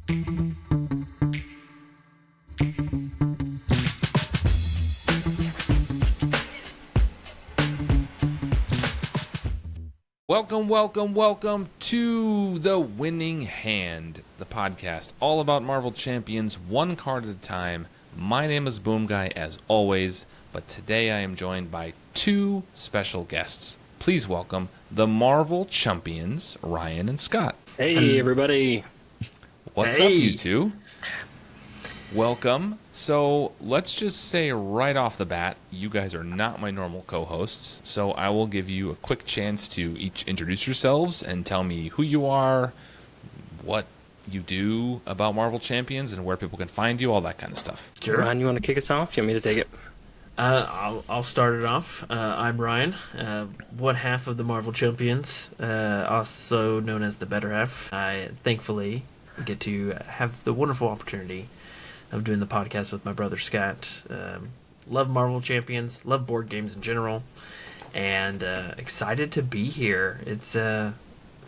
Welcome to The Winning Hand, the podcast all about Marvel Champions, one card at a time. My name is Boomguy, as always, but today I am joined by two special guests. Please welcome the Marvel Champions, Ryan and Scott. Hey, everybody. What's up, you two? Welcome. So let's just say right off the bat, you guys are not my normal co-hosts, so I will give you a quick chance to each introduce yourselves and tell me who you are, what you do about Marvel Champions, and where people can find you, all that kind of stuff. Sure. Ryan, you want to kick us off? Do you want me to take it? I'll start it off. I'm Ryan, one half of the Marvel Champions, also known as the better half. I thankfully get to have the wonderful opportunity of doing the podcast with my brother Scott. Love Marvel Champions, love board games in general, and excited to be here. It's a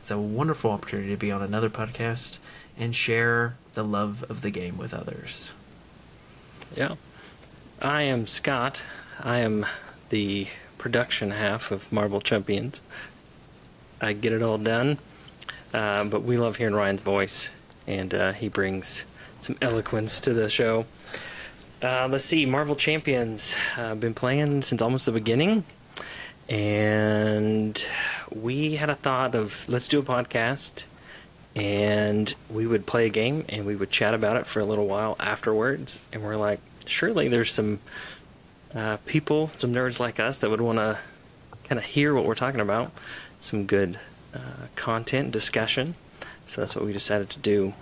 wonderful opportunity to be on another podcast and share the love of the game with others. Yeah. I am Scott. I am the production half of Marvel Champions. I get it all done, but we love hearing Ryan's voice, and he brings some eloquence to the show. Let's see, Marvel Champions. I've been playing since almost the beginning, and we had a thought of, let's do a podcast, and we would play a game, and we would chat about it for a little while afterwards, and we're like, surely there's some people, some nerds like us that would want to kind of hear what we're talking about, some good content discussion. So that's what we decided to do.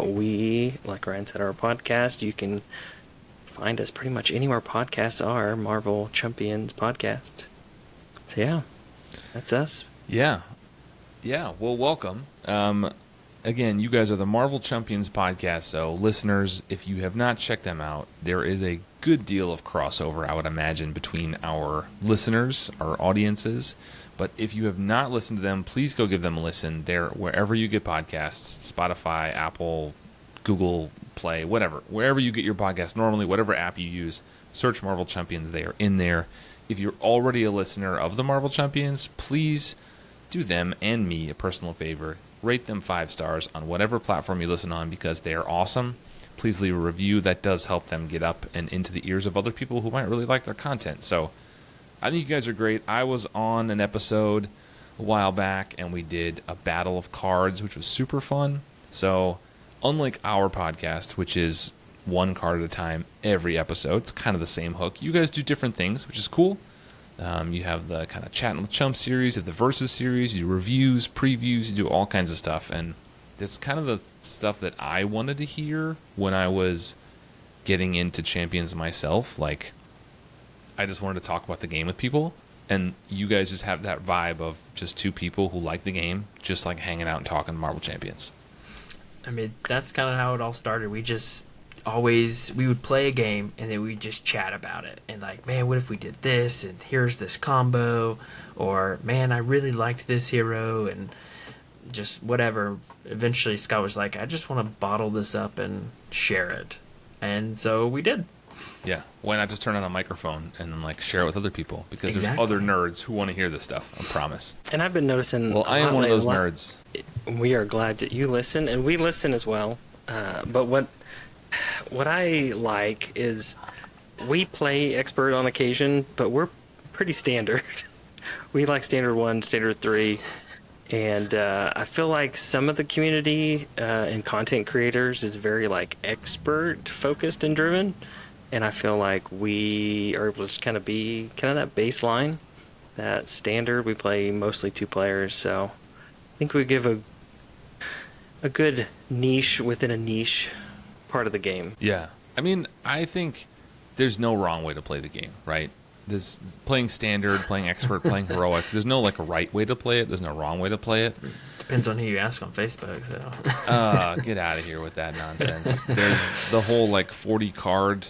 We, like Ryan said, our podcast, you can find us pretty much anywhere podcasts are, Marvel Champions Podcast. So yeah, that's us. Yeah, well, welcome. Again, you guys are the Marvel Champions Podcast, so listeners, if you have not checked them out, there is a good deal of crossover, I would imagine, between our listeners, our audiences. But if you have not listened to them, please go give them a listen. They're wherever you get podcasts, Spotify, Apple, Google Play, whatever. Wherever you get your podcast normally, whatever app you use, search Marvel Champions. They are in there. If you're already a listener of the Marvel Champions, please do them and me a personal favor. Rate them 5 stars on whatever platform you listen on because they are awesome. Please leave a review. That does help them get up and into the ears of other people who might really like their content. So I think you guys are great. I was on an episode a while back, and we did a battle of cards, which was super fun. So unlike our podcast, which is one card at a time every episode, it's kind of the same hook. You guys do different things, which is cool. You have the kind of Chatting with Chump series, you have the Versus series, you do reviews, previews, you do all kinds of stuff. And that's kind of the stuff that I wanted to hear when I was getting into Champions myself. Like, I just wanted to talk about the game with people, and you guys just have that vibe of just two people who like the game, just like hanging out and talking Marvel Champions. I mean, that's kind of how it all started. We would play a game, and then we'd just chat about it. And like, man, what if we did this, and here's this combo, or man, I really liked this hero, and just whatever. Eventually, Scott was like, I just want to bottle this up and share it. And so we did. Yeah, why not just turn on a microphone and then like share it with other people? Because Exactly. There's other nerds who want to hear this stuff, I promise. And I've been noticing... Well, I am one of those nerds. We are glad that you listen, and we listen as well. But what I like is we play expert on occasion, but we're pretty standard. We like standard 1, standard 3. And I feel like some of the community and content creators is very like expert focused and driven. And I feel like we are able to just kind of be kind of that baseline, that standard. We play mostly 2 players, so I think we give a good niche within a niche part of the game. Yeah. I mean, I think there's no wrong way to play the game, right? There's playing standard, playing expert, playing heroic. There's no like right way to play it. There's no wrong way to play it. Depends on who you ask on Facebook. So Get out of here with that nonsense. There's the whole like 40 card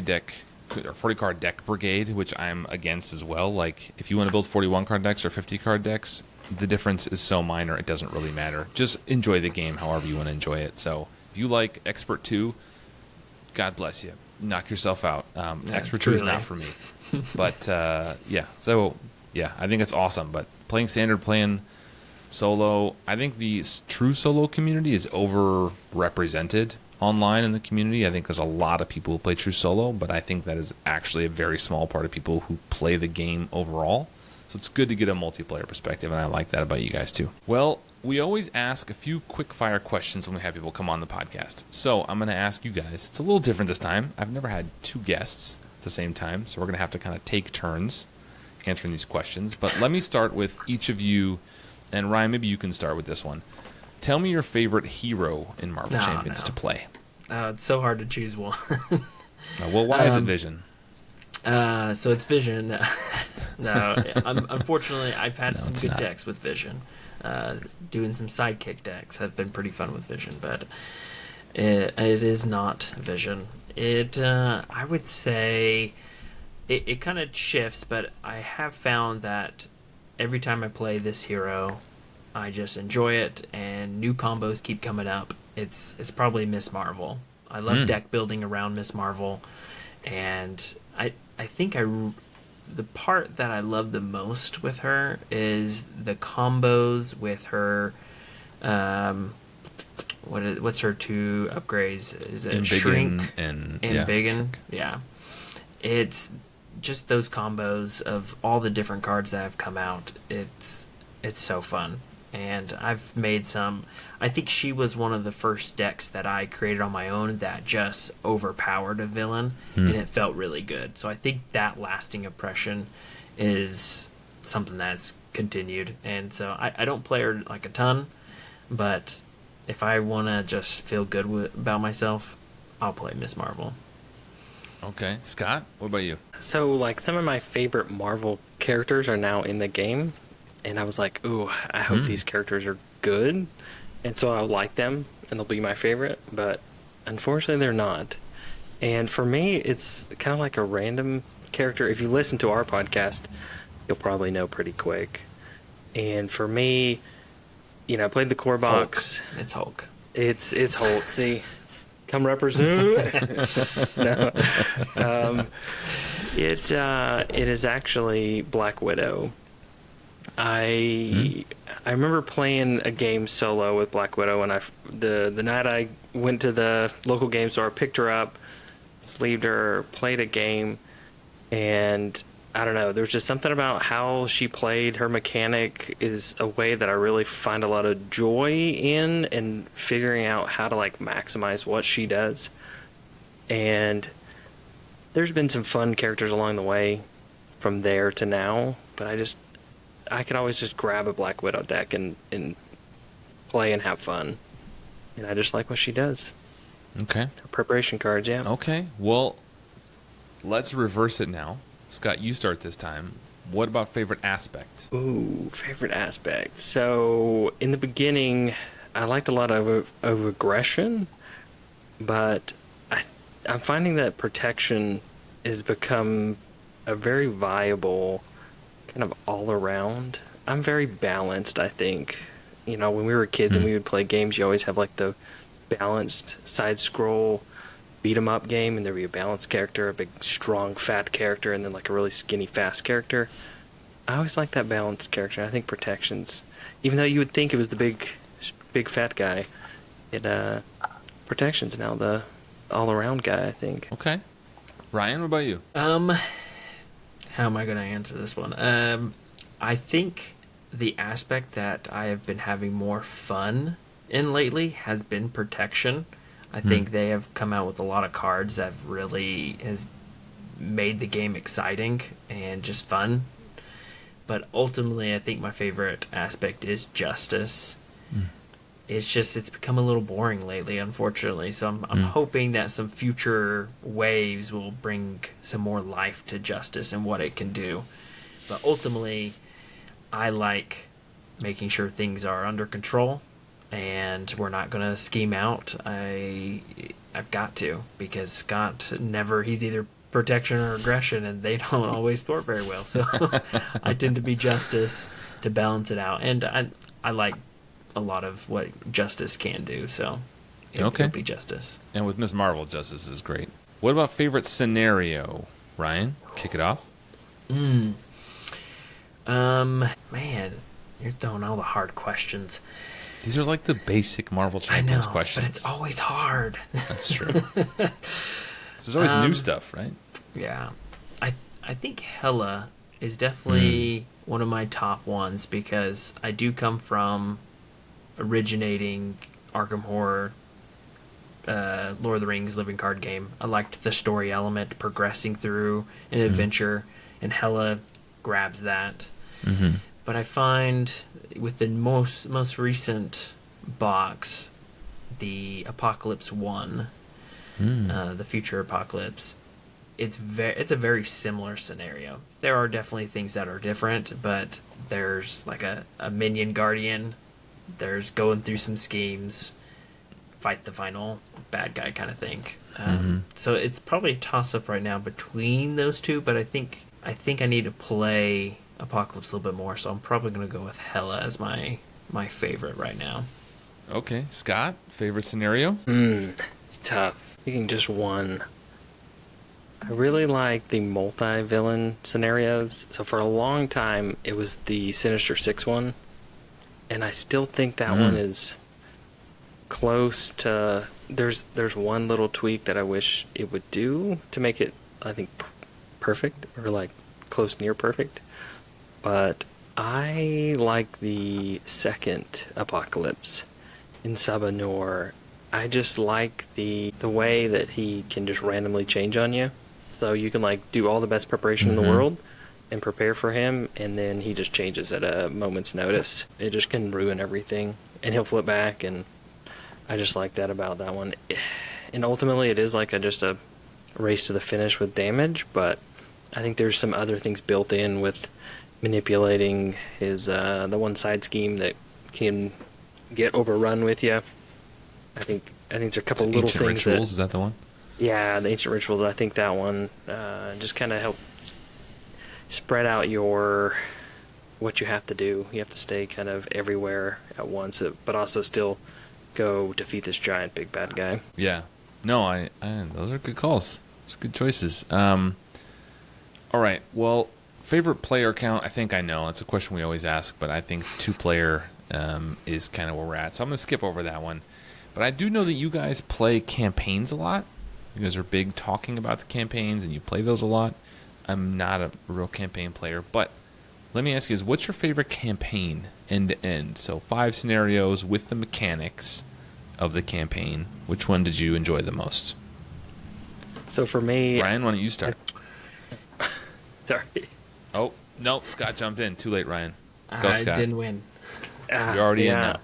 deck brigade, which I'm against as well. Like, if you want to build 41 card decks or 50 card decks, the difference is so minor it doesn't really matter. Just enjoy the game however you want to enjoy it. So If you like Expert 2, God bless you. Knock yourself out. Expert 2 is not for me. But, I think it's awesome. But playing Standard, playing solo, I think the true solo community is overrepresented online in the community. I think there's a lot of people who play true solo, but I think that is actually a very small part of people who play the game overall. So it's good to get a multiplayer perspective, and I like that about you guys too. Well, we always ask a few quick fire questions when we have people come on the podcast. So I'm going to ask you guys. It's a little different this time. I've never had two guests at the same time, so we're going to have to kind of take turns answering these questions. But let me start with each of you, and Ryan, maybe you can start with this one. Tell me your favorite hero in Marvel Champions to play. It's so hard to choose one. Well, why is it Vision? So it's Vision. Unfortunately, I've had some good decks with Vision. Doing some sidekick decks have been pretty fun with Vision, but it is not Vision. I would say it kind of shifts, but I have found that every time I play this hero, I just enjoy it, and new combos keep coming up. It's probably Miss Marvel. I love deck building around Miss Marvel, and I think the part that I love the most with her is the combos with her. What's her two upgrades? Is it Shrink and Biggin? Yeah, it's just those combos of all the different cards that have come out. It's so fun. And I've made some. I think she was one of the first decks that I created on my own that just overpowered a villain, and it felt really good. So I think that lasting impression is something that's continued. And so I don't play her like a ton, but if I want to just feel good about myself, I'll play Miss Marvel. Okay. Scott, what about you? So, like, some of my favorite Marvel characters are now in the game. And I was like, ooh, I hope these characters are good. And so I'll like them, and they'll be my favorite. But unfortunately, they're not. And for me, it's kind of like a random character. If you listen to our podcast, you'll probably know pretty quick. And for me, I played the core box. Hulk. It's Hulk. It's Hulk. See? Come represent. No. It is actually Black Widow. I remember playing a game solo with Black Widow, and the night I went to the local game store, picked her up, sleeved her, played a game, and I don't know, there was just something about how she played. Her mechanic is a way that I really find a lot of joy in, and figuring out how to like maximize what she does. And there's been some fun characters along the way from there to now, but I could always just grab a Black Widow deck and play and have fun. And I just like what she does. Okay. Her preparation cards, yeah. Okay. Well, let's reverse it now. Scott, you start this time. What about favorite aspect? Ooh, favorite aspect. So, in the beginning, I liked a lot of aggression, but I'm finding that protection has become a very viable kind of all around. I'm very balanced, I think. When we were kids and we would play games, you always have like the balanced side scroll beat 'em up game, and there'd be a balanced character, a big strong fat character, and then like a really skinny fast character. I always like that balanced character. I think protections, even though you would think it was the big fat guy, protections now the all around guy, I think. Okay. Ryan, what about you? How am I going to answer this one? I think the aspect that I have been having more fun in lately has been protection. I think they have come out with a lot of cards that really has made the game exciting and just fun. But ultimately, I think my favorite aspect is justice. It's become a little boring lately, unfortunately. So I'm hoping that some future waves will bring some more life to justice and what it can do. But ultimately, I like making sure things are under control, and we're not going to scheme out. I've got to, because Scott he's either protection or aggression, and they don't always work very well. So I tend to be justice to balance it out. And I like a lot of what justice can do. So Okay. would be Justice. And with Miss Marvel, Justice is great. What about favorite scenario? Ryan, kick it off. Man, you're throwing all the hard questions. These are like the basic Marvel I know, Champions questions. but it's always hard. That's true. There's always new stuff, right? Yeah, I think Hela is definitely one of my top ones because I do come from originating Arkham Horror, Lord of the Rings living card game. I liked the story element, progressing through an adventure, and Hela grabs that. Mm-hmm. But I find with the most recent box, the Apocalypse One, the Future Apocalypse, it's a very similar scenario. There are definitely things that are different, but there's like a minion guardian. There's going through some schemes, fight the final bad guy kind of thing. So it's probably a toss up right now between those two, but I think I need to play Apocalypse a little bit more, so I'm probably going to go with Hela as my favorite right now. Okay. Scott, favorite scenario? It's tough. Picking just one. I really like the multi-villain scenarios. So for a long time, it was the Sinister Six one, and I still think that one is close to. There's one little tweak that I wish it would do to make it, I think, perfect or like close near perfect. But I like the second Apocalypse in Sabanur. I just like the way that he can just randomly change on you. So you can like do all the best preparation in the world and prepare for him, and then he just changes at a moment's notice. It just can ruin everything, and he'll flip back, and I just like that about that one. And ultimately, it is like just a race to the finish with damage, but I think there's some other things built in with manipulating his the one side scheme that can get overrun with you. I think there's a couple little Ancient things Rituals, is that the one? Yeah, the Ancient Rituals. I think that one just kind of helps spread out what you have to do. You have to stay kind of everywhere at once, but also still go defeat this giant big bad guy. Yeah. No, I those are good calls. Those are good choices. All right. Well, favorite player count, I think I know. It's a question we always ask, but I think 2-player is kind of where we're at. So I'm going to skip over that one. But I do know that you guys play campaigns a lot. You guys are big talking about the campaigns, and you play those a lot. I'm not a real campaign player, but let me ask you, what's your favorite campaign end to end? So 5 scenarios with the mechanics of the campaign. Which one did you enjoy the most? So for me... Ryan, why don't you start? Sorry. Oh, no, Scott jumped in. Too late, Ryan. Go, Scott. I didn't win. You're already in now.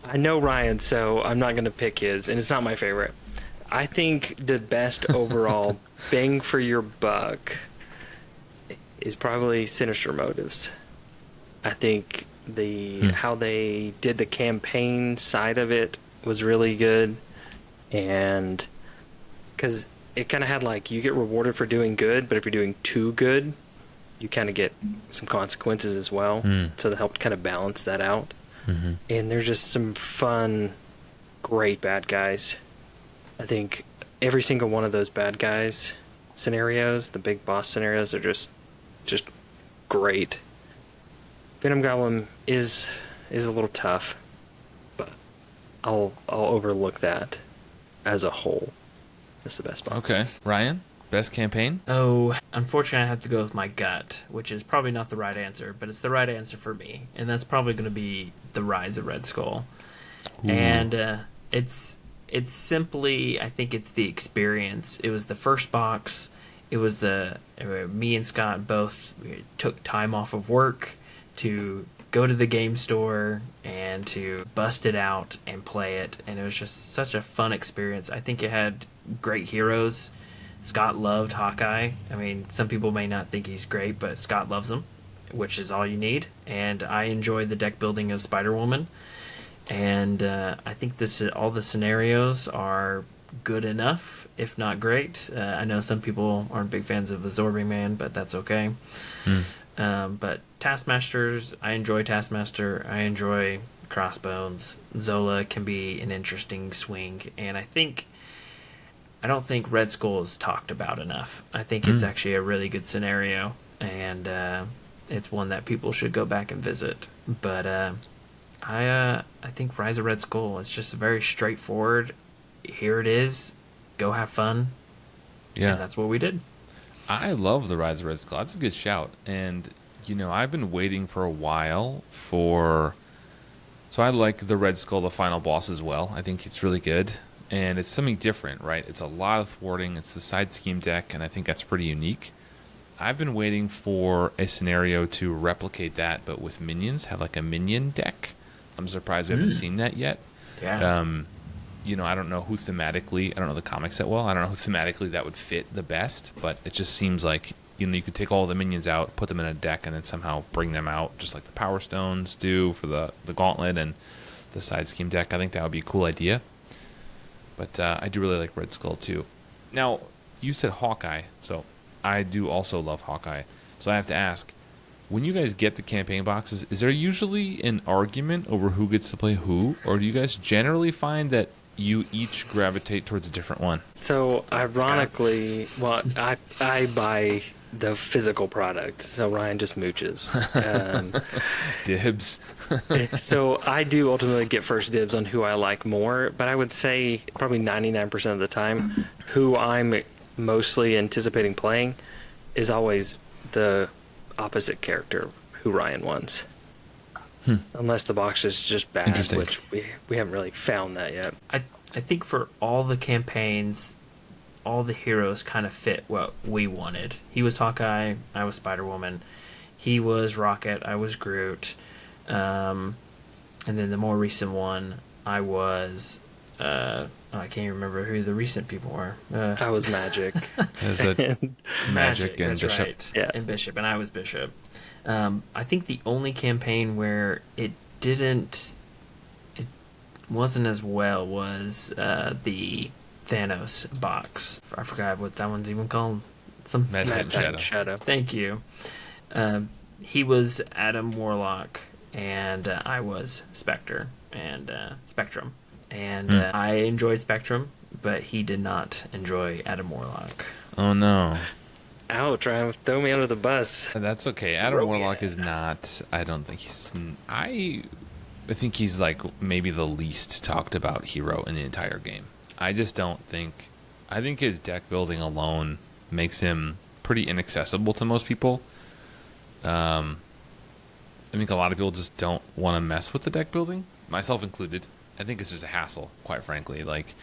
I know Ryan, so I'm not going to pick his, and it's not my favorite. I think the best overall bang for your buck is probably Sinister Motives. I think how they did the campaign side of it was really good, and because it kind of had like you get rewarded for doing good, but if you're doing too good, you kind of get some consequences as well. So they helped kind of balance that out. And there's just some fun, great bad guys. I think every single one of those bad guys scenarios, the big boss scenarios, are just great. Venom Goblin is a little tough, but I'll overlook that as a whole. That's the best boss. Okay. Ryan, best campaign? Oh, unfortunately, I have to go with my gut, which is probably not the right answer, but it's the right answer for me, and that's probably going to be The Rise of Red Skull. Ooh. And it's simply, I think it's the experience. It was the first box. It was me and Scott both took time off of work to go to the game store and to bust it out and play it, and it was just such a fun experience. I think it had great heroes. Scott loved Hawkeye. I mean, some people may not think he's great, but Scott loves him, which is all you need. And I enjoyed the deck building of Spider-Woman. And I think all the scenarios are good enough, if not great. I know some people aren't big fans of Absorbing Man, but that's okay. But Taskmasters, I enjoy Taskmaster. I enjoy Crossbones, Zola can be an interesting swing, and I don't think Red Skull is talked about enough. I think it's actually a really good scenario, and it's one that people should go back and visit. But I think Rise of Red Skull is just very straightforward. Here it is. Go have fun. Yeah. And that's what we did. I love the Rise of Red Skull. That's a good shout. And, I've been waiting for a while for... So I like the Red Skull, the final boss as well. I think it's really good. And it's something different, right? It's a lot of thwarting. It's the side scheme deck, and I think that's pretty unique. I've been waiting for a scenario to replicate that, but with minions, have like a minion deck. I'm surprised we haven't seen that yet. Yeah. I don't know who thematically, I don't know the comics that well. I don't know who thematically that would fit the best, but it just seems like, you could take all the minions out, put them in a deck, and then somehow bring them out, just like the Power Stones do for the Gauntlet and the side scheme deck. I think that would be a cool idea. But I do really like Red Skull too. Now, you said Hawkeye, so I do also love Hawkeye. So I have to ask, when you guys get the campaign boxes, is there usually an argument over who gets to play who? Or do you guys generally find that you each gravitate towards a different one? So ironically, well, I buy the physical product, so Ryan just mooches. Dibs. So I do ultimately get first dibs on who I like more, but I would say probably 99% of the time, who I'm mostly anticipating playing is always the opposite character who Ryan wants. Unless the box is just bad, which we haven't really found that yet. I think for all the campaigns, all the heroes kind of fit what we wanted. He was Hawkeye, I was Spider-Woman. He was Rocket, I was Groot. And then the more recent one, I was... I can't remember who the recent people were. I was Magic. Magic and that's Bishop. Right. Yeah. And Bishop, and I was Bishop. I think the only campaign where it wasn't as well was the Thanos box. I forgot what that one's even called. Some Magic Shadow. Thank you. He was Adam Warlock, and I was Spectre and Spectrum. And I enjoyed Spectrum, but he did not enjoy Adam Warlock. Oh, no. Ouch, Ryan, throw me under the bus. That's okay. Adam Warlock is not... I don't think he's... I think he's like maybe the least talked about hero in the entire game. I just don't think... I think his deck building alone makes him pretty inaccessible to most people. I think a lot of people just don't want to mess with the deck building, myself included. I think it's just a hassle, quite frankly. Like,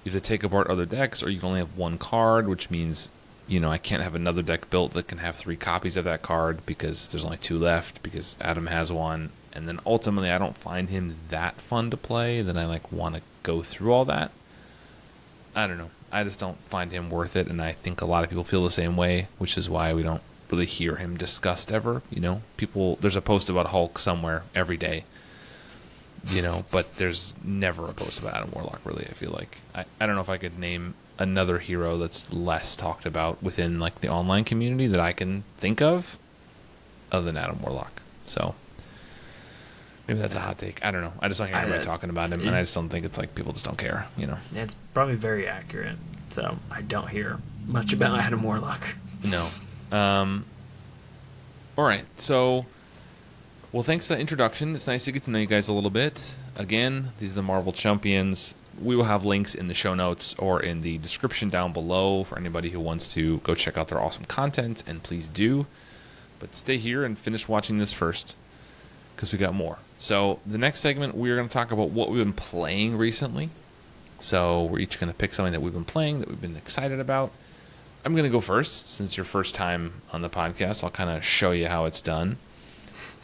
you have to take apart other decks, or you can only have one card, which means, I can't have another deck built that can have 3 copies of that card because there's only 2 left, because Adam has one. And then ultimately, I don't find him that fun to play that I want to go through all that. I don't know. I just don't find him worth it, and I think a lot of people feel the same way, which is why we don't really hear him discussed ever. There's a post about Hulk somewhere every day. But there's never a post about Adam Warlock, really, I feel like. I don't know if I could name another hero that's less talked about within, the online community that I can think of other than Adam Warlock. So, maybe that's a hot take. I don't know. I just don't hear anybody talking about him, and I just don't think it's people just don't care, It's probably very accurate, so I don't hear much about Adam Warlock. No. All right, so... Well, thanks for that introduction. It's nice to get to know you guys a little bit. Again, these are the Marvel Champions. We will have links in the show notes or in the description down below for anybody who wants to go check out their awesome content, and please do. But stay here and finish watching this first, because we got more. So the next segment, we're going to talk about what we've been playing recently. So we're each going to pick something that we've been playing, that we've been excited about. I'm going to go first, since it's your first time on the podcast. I'll kind of show you how it's done.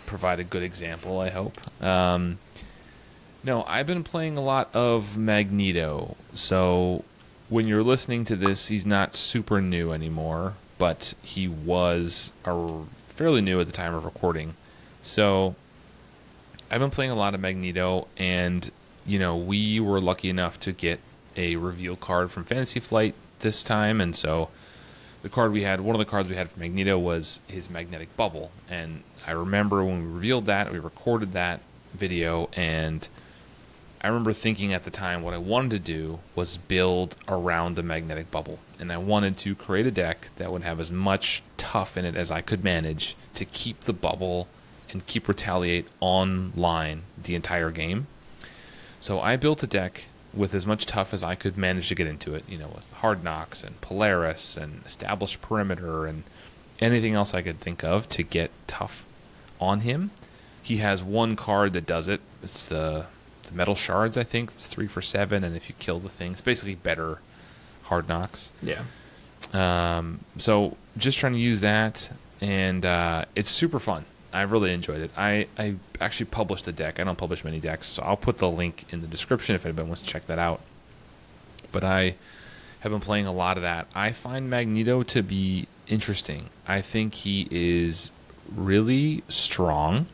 Provide a good example, I hope. No, I've been playing a lot of Magneto. So when you're listening to this, he's not super new anymore, but he was fairly new at the time of recording. So I've been playing a lot of Magneto, and we were lucky enough to get a reveal card from Fantasy Flight this time, and so one of the cards we had for Magneto was his magnetic bubble, and I remember when we revealed that, we recorded that, video, and I remember thinking at the time what I wanted to do was build around the magnetic bubble. And I wanted to create a deck that would have as much tough in it as I could manage to keep the bubble and keep Retaliate online the entire game. So I built a deck with as much tough as I could manage to get into it, with Hard Knocks and Polaris and Established Perimeter and anything else I could think of to get tough on him. He has one card that does it. It's the Metal Shards, I think. It's 3 for 7, and if you kill the thing, it's basically better Hard Knocks. Yeah. So just trying to use that, and it's super fun. I really enjoyed it. I actually published the deck. I don't publish many decks, so I'll put the link in the description if anybody wants to check that out. But I have been playing a lot of that. I find Magneto to be interesting. I think he is really strong.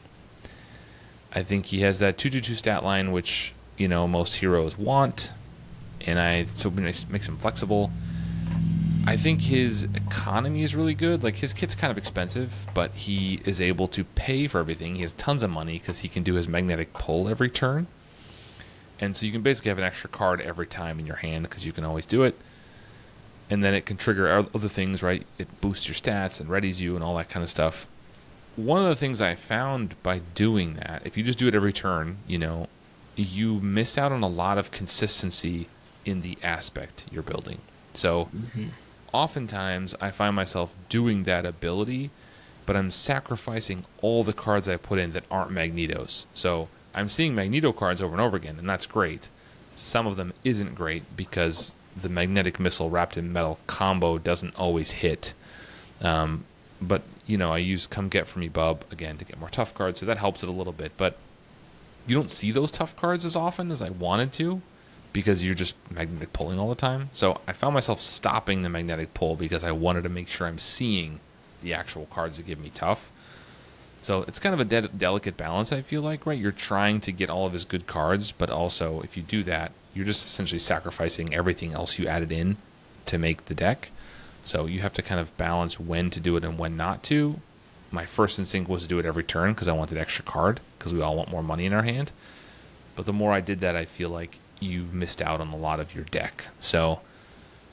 I think he has that 2/2 stat line, which most heroes want, and so it makes him flexible. I think his economy is really good. Like, his kit's kind of expensive, but he is able to pay for everything. He has tons of money because he can do his magnetic pull every turn, and so you can basically have an extra card every time in your hand because you can always do it. And then it can trigger other things, right? It boosts your stats and readies you and all that kind of stuff. One of the things I found by doing that, if you just do it every turn, you miss out on a lot of consistency in the aspect you're building. So oftentimes I find myself doing that ability, but I'm sacrificing all the cards I put in that aren't Magnetos. So I'm seeing Magneto cards over and over again, and that's great. Some of them isn't great because the magnetic missile wrapped in metal combo doesn't always hit. But I use Come Get For Me Bub again to get more tough cards, so that helps it a little bit. But you don't see those tough cards as often as I wanted to because you're just magnetic pulling all the time. So I found myself stopping the magnetic pull because I wanted to make sure I'm seeing the actual cards that give me tough. So it's kind of a delicate balance, I feel like, right? You're trying to get all of his good cards, but also if you do that, you're just essentially sacrificing everything else you added in to make the deck. So you have to kind of balance when to do it and when not to. My first instinct was to do it every turn because I wanted extra card because we all want more money in our hand. But the more I did that, I feel like you missed out on a lot of your deck. So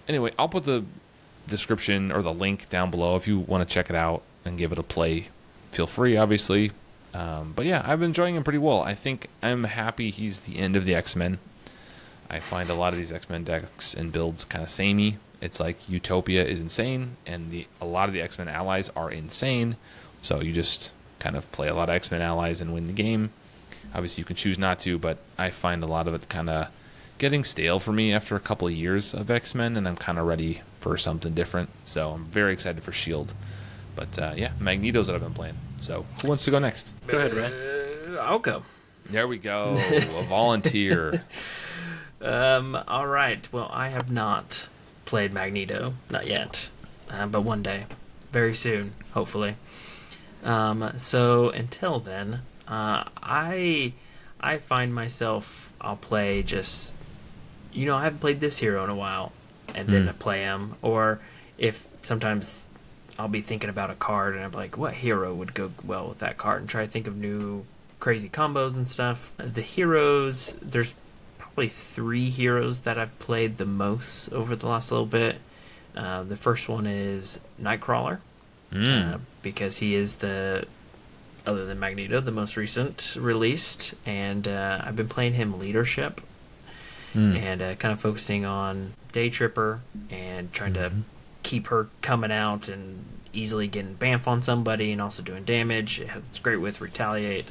anyway, I'll put the description or the link down below if you want to check it out and give it a play. Feel free, obviously. But yeah, I've been enjoying him pretty well. I think I'm happy he's the end of the X-Men. I find a lot of these X-Men decks and builds kind of samey. It's like Utopia is insane, and a lot of the X-Men allies are insane. So you just kind of play a lot of X-Men allies and win the game. Obviously, you can choose not to, but I find a lot of it kind of getting stale for me after a couple of years of X-Men, and I'm kind of ready for something different. So I'm very excited for S.H.I.E.L.D. But yeah, Magneto's that I've been playing. So who wants to go next? Go ahead, Ray. I'll go. There we go. A volunteer. All right. Well, I have not played Magneto, not yet, but one day, very soon, hopefully. So until then, I find myself, I'll play just, I haven't played this hero in a while, and then I play him, or if sometimes I'll be thinking about a card and I'm like, what hero would go well with that card, and try to think of new crazy combos and stuff. The heroes, there's probably 3 heroes that I've played the most over the last little bit. The first one is Nightcrawler, because he is other than Magneto, the most recent released, and I've been playing him leadership, and kind of focusing on Day Tripper and trying to keep her coming out and easily getting Bamf on somebody and also doing damage. It's great with Retaliate.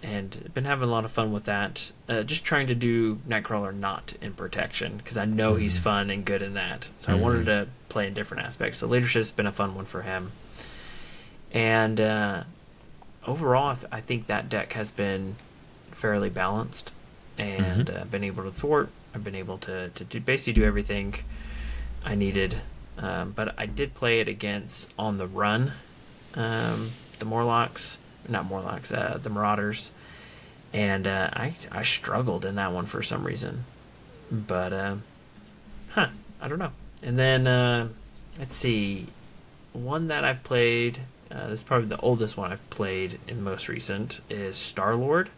And been having a lot of fun with that. Just trying to do Nightcrawler not in protection, because I know he's fun and good in that. So I wanted to play in different aspects. So leadership's been a fun one for him. And overall, I think that deck has been fairly balanced, and been able to thwart. I've been able to basically do everything I needed. But I did play it against On the Run, the Morlocks. Not Morlocks, the Marauders, and I struggled in that one for some reason, but I don't know. And then let's see, one that I've played this is probably the oldest one I've played in most recent, is Star-Lord.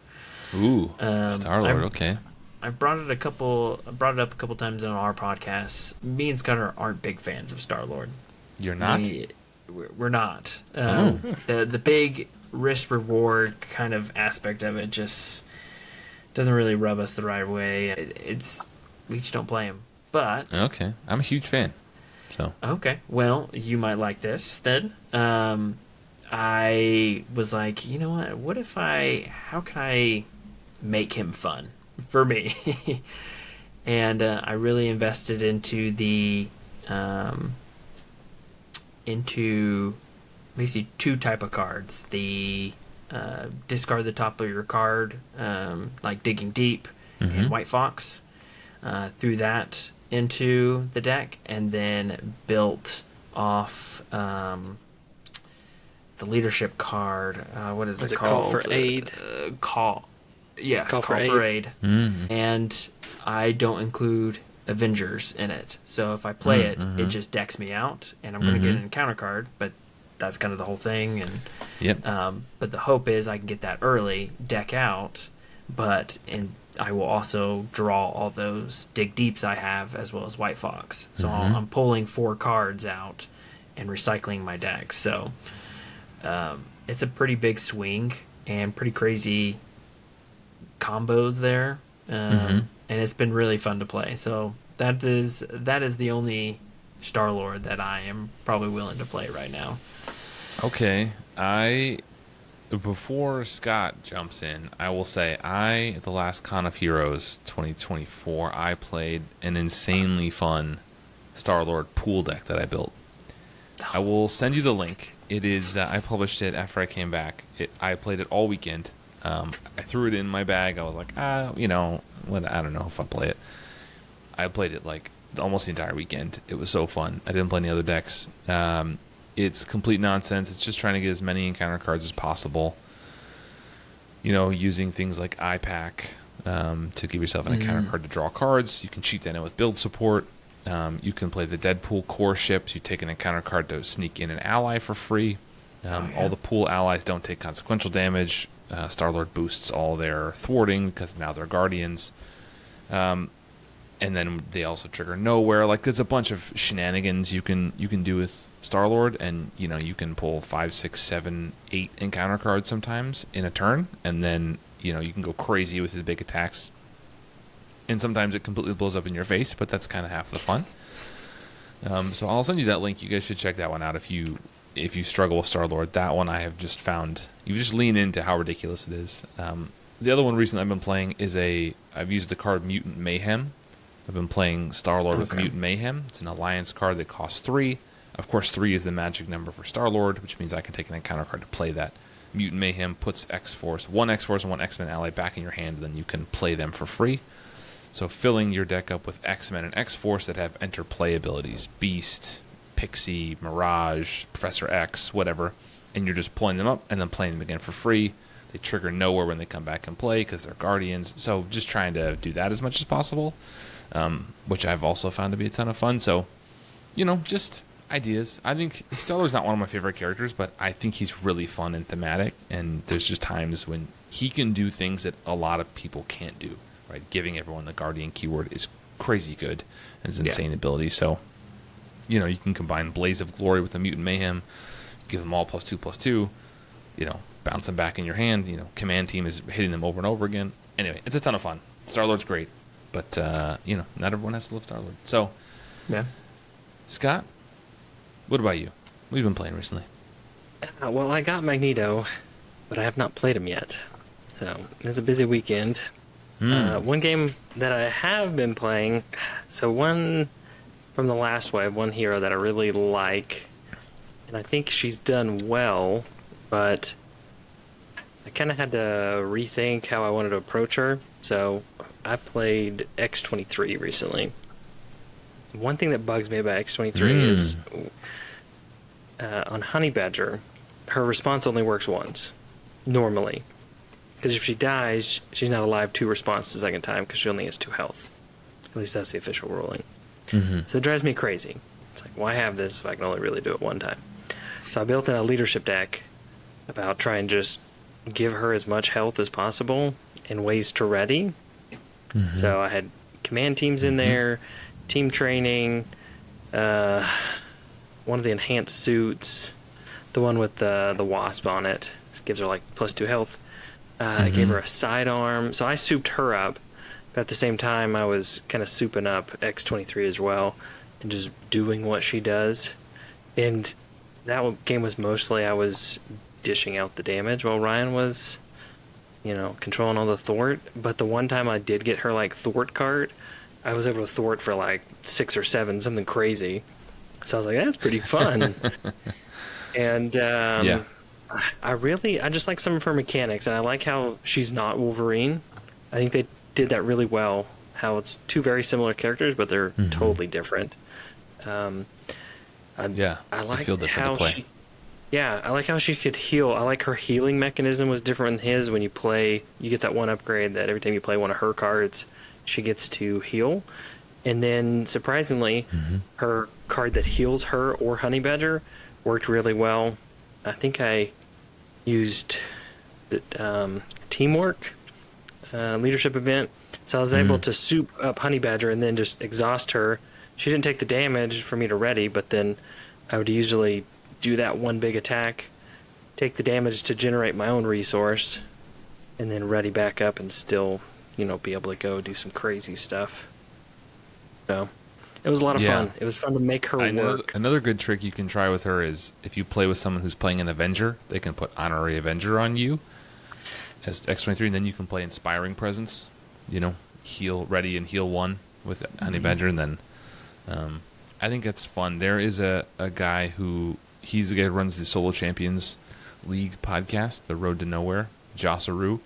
Ooh, Star-Lord, okay. I brought it up a couple times on our podcasts. Me and Scudder aren't big fans of Star-Lord. You're not? We're not. Oh. The big risk reward kind of aspect of it just doesn't really rub us the right way. We just don't play him. But Okay, I'm a huge fan. So okay, well, you might like this then. I was like, you know what? How can I make him fun for me? And I really invested into into basically two type of cards. The discard the top of your card, like Digging Deep and White Fox. Threw that into the deck, and then built off the leadership card. What is it called? Call for Aid? Call. Yes, Call for Aid. And I don't include Avengers in it. So if I play it, it just decks me out, and I'm going to get an encounter card, but that's kind of the whole thing. And yep. But the hope is I can get that early, deck out, and I will also draw all those Dig Deeps I have, as well as White Fox. So I'm pulling 4 cards out and recycling my deck. So it's a pretty big swing and pretty crazy combos there. And it's been really fun to play. So that is the only Star-Lord that I am probably willing to play right now. Okay, before Scott jumps in, I will say at the last Con of Heroes 2024, I played an insanely fun Star-Lord pool deck that I built. I will send you the link. It is I published it after I came back. I played it all weekend. I threw it in my bag. I was like, I don't know if I'll play it. I played it like almost the entire weekend. It was so fun. I didn't play any other decks. It's complete nonsense. It's just trying to get as many encounter cards as possible. Using things like iPack to give yourself an encounter card to draw cards. You can cheat that in with build support. You can play the Deadpool core ships. You take an encounter card to sneak in an ally for free. All the pool allies don't take consequential damage. Star-Lord boosts all their thwarting because now they're guardians. And then they also trigger nowhere. Like, there's a bunch of shenanigans you can do with Star-Lord, and you can pull 5, 6, 7, 8 encounter cards sometimes in a turn, and then you can go crazy with his big attacks. And sometimes it completely blows up in your face, but that's kind of half the fun. So I'll send you that link. You guys should check that one out if you struggle with Star-Lord. That one I have just found. You just lean into how ridiculous it is. The other one recently I've been playing is I've used the card Mutant Mayhem. I've been playing Star-Lord with Mutant Mayhem. It's an alliance card that costs 3. Of course, 3 is the magic number for Star-Lord, which means I can take an encounter card to play that. Mutant Mayhem puts X-Force, one X-Force and one X-Men ally back in your hand, and then you can play them for free. So filling your deck up with X-Men and X-Force that have interplay abilities, Beast, Pixie, Mirage, Professor X, whatever, and you're just pulling them up and then playing them again for free. They trigger nowhere when they come back and play because they're guardians. So just trying to do that as much as possible. Which I've also found to be a ton of fun. So, just ideas. I think Stellar's not one of my favorite characters, but I think he's really fun and thematic. And there's just times when he can do things that a lot of people can't do. Right? Giving everyone the Guardian keyword is crazy good. And it's insane ability. So, you can combine Blaze of Glory with the Mutant Mayhem, give them all +2/+2. Bounce them back in your hand. Command team is hitting them over and over again. Anyway, it's a ton of fun. Star-Lord's great. But, not everyone has to love Star-Lord. So, yeah. Scott, what about you? What have you been playing recently? Well, I got Magneto, but I have not played him yet. So, it was a busy weekend. One game that I have been playing, so one from the last wave, one hero that I really like, and I think she's done well, but I kind of had to rethink how I wanted to approach her. So I played X-23 recently. One thing that bugs me about X-23 is on Honey Badger, her response only works once, normally. Because if she dies, she's not alive 2 responses the second time because she only has 2 health. At least that's the official ruling. So it drives me crazy. It's like, why have this if I can only really do it one time? So I built in a leadership deck about trying to just give her as much health as possible and ways to ready. So I had command teams in there, team training, one of the enhanced suits, the one with the wasp on it. Gives her like +2 health. I gave her a sidearm. So I souped her up. But at the same time, I was kind of souping up X-23 as well and just doing what she does. And that game was mostly I was dishing out the damage while Ryan was, controlling all the thwart. But the one time I did get her like thwart card, I was able to thwart for like 6 or 7, something crazy. So I was like, that's pretty fun. And I just like some of her mechanics, and I like how she's not Wolverine. I think they did that really well. How it's two very similar characters, but they're totally different. I like how she. Yeah, I like how she could heal. I like her healing mechanism was different than his. When you play, you get that one upgrade that every time you play one of her cards, she gets to heal. And then, surprisingly, her card that heals her or Honey Badger worked really well. I think I used the teamwork leadership event. So I was able to soup up Honey Badger and then just exhaust her. She didn't take the damage for me to ready, but then I would usually do that one big attack, take the damage to generate my own resource, and then ready back up and still, be able to go do some crazy stuff. So it was a lot of fun. It was fun to make her work. Another good trick you can try with her is if you play with someone who's playing an Avenger, they can put Honorary Avenger on you as X-23, and then you can play Inspiring Presence, heal, ready and heal 1 with Honey Badger, and then I think it's fun. There is a guy he's the guy who runs the Solo Champions League podcast, The Road to Nowhere, Josaru.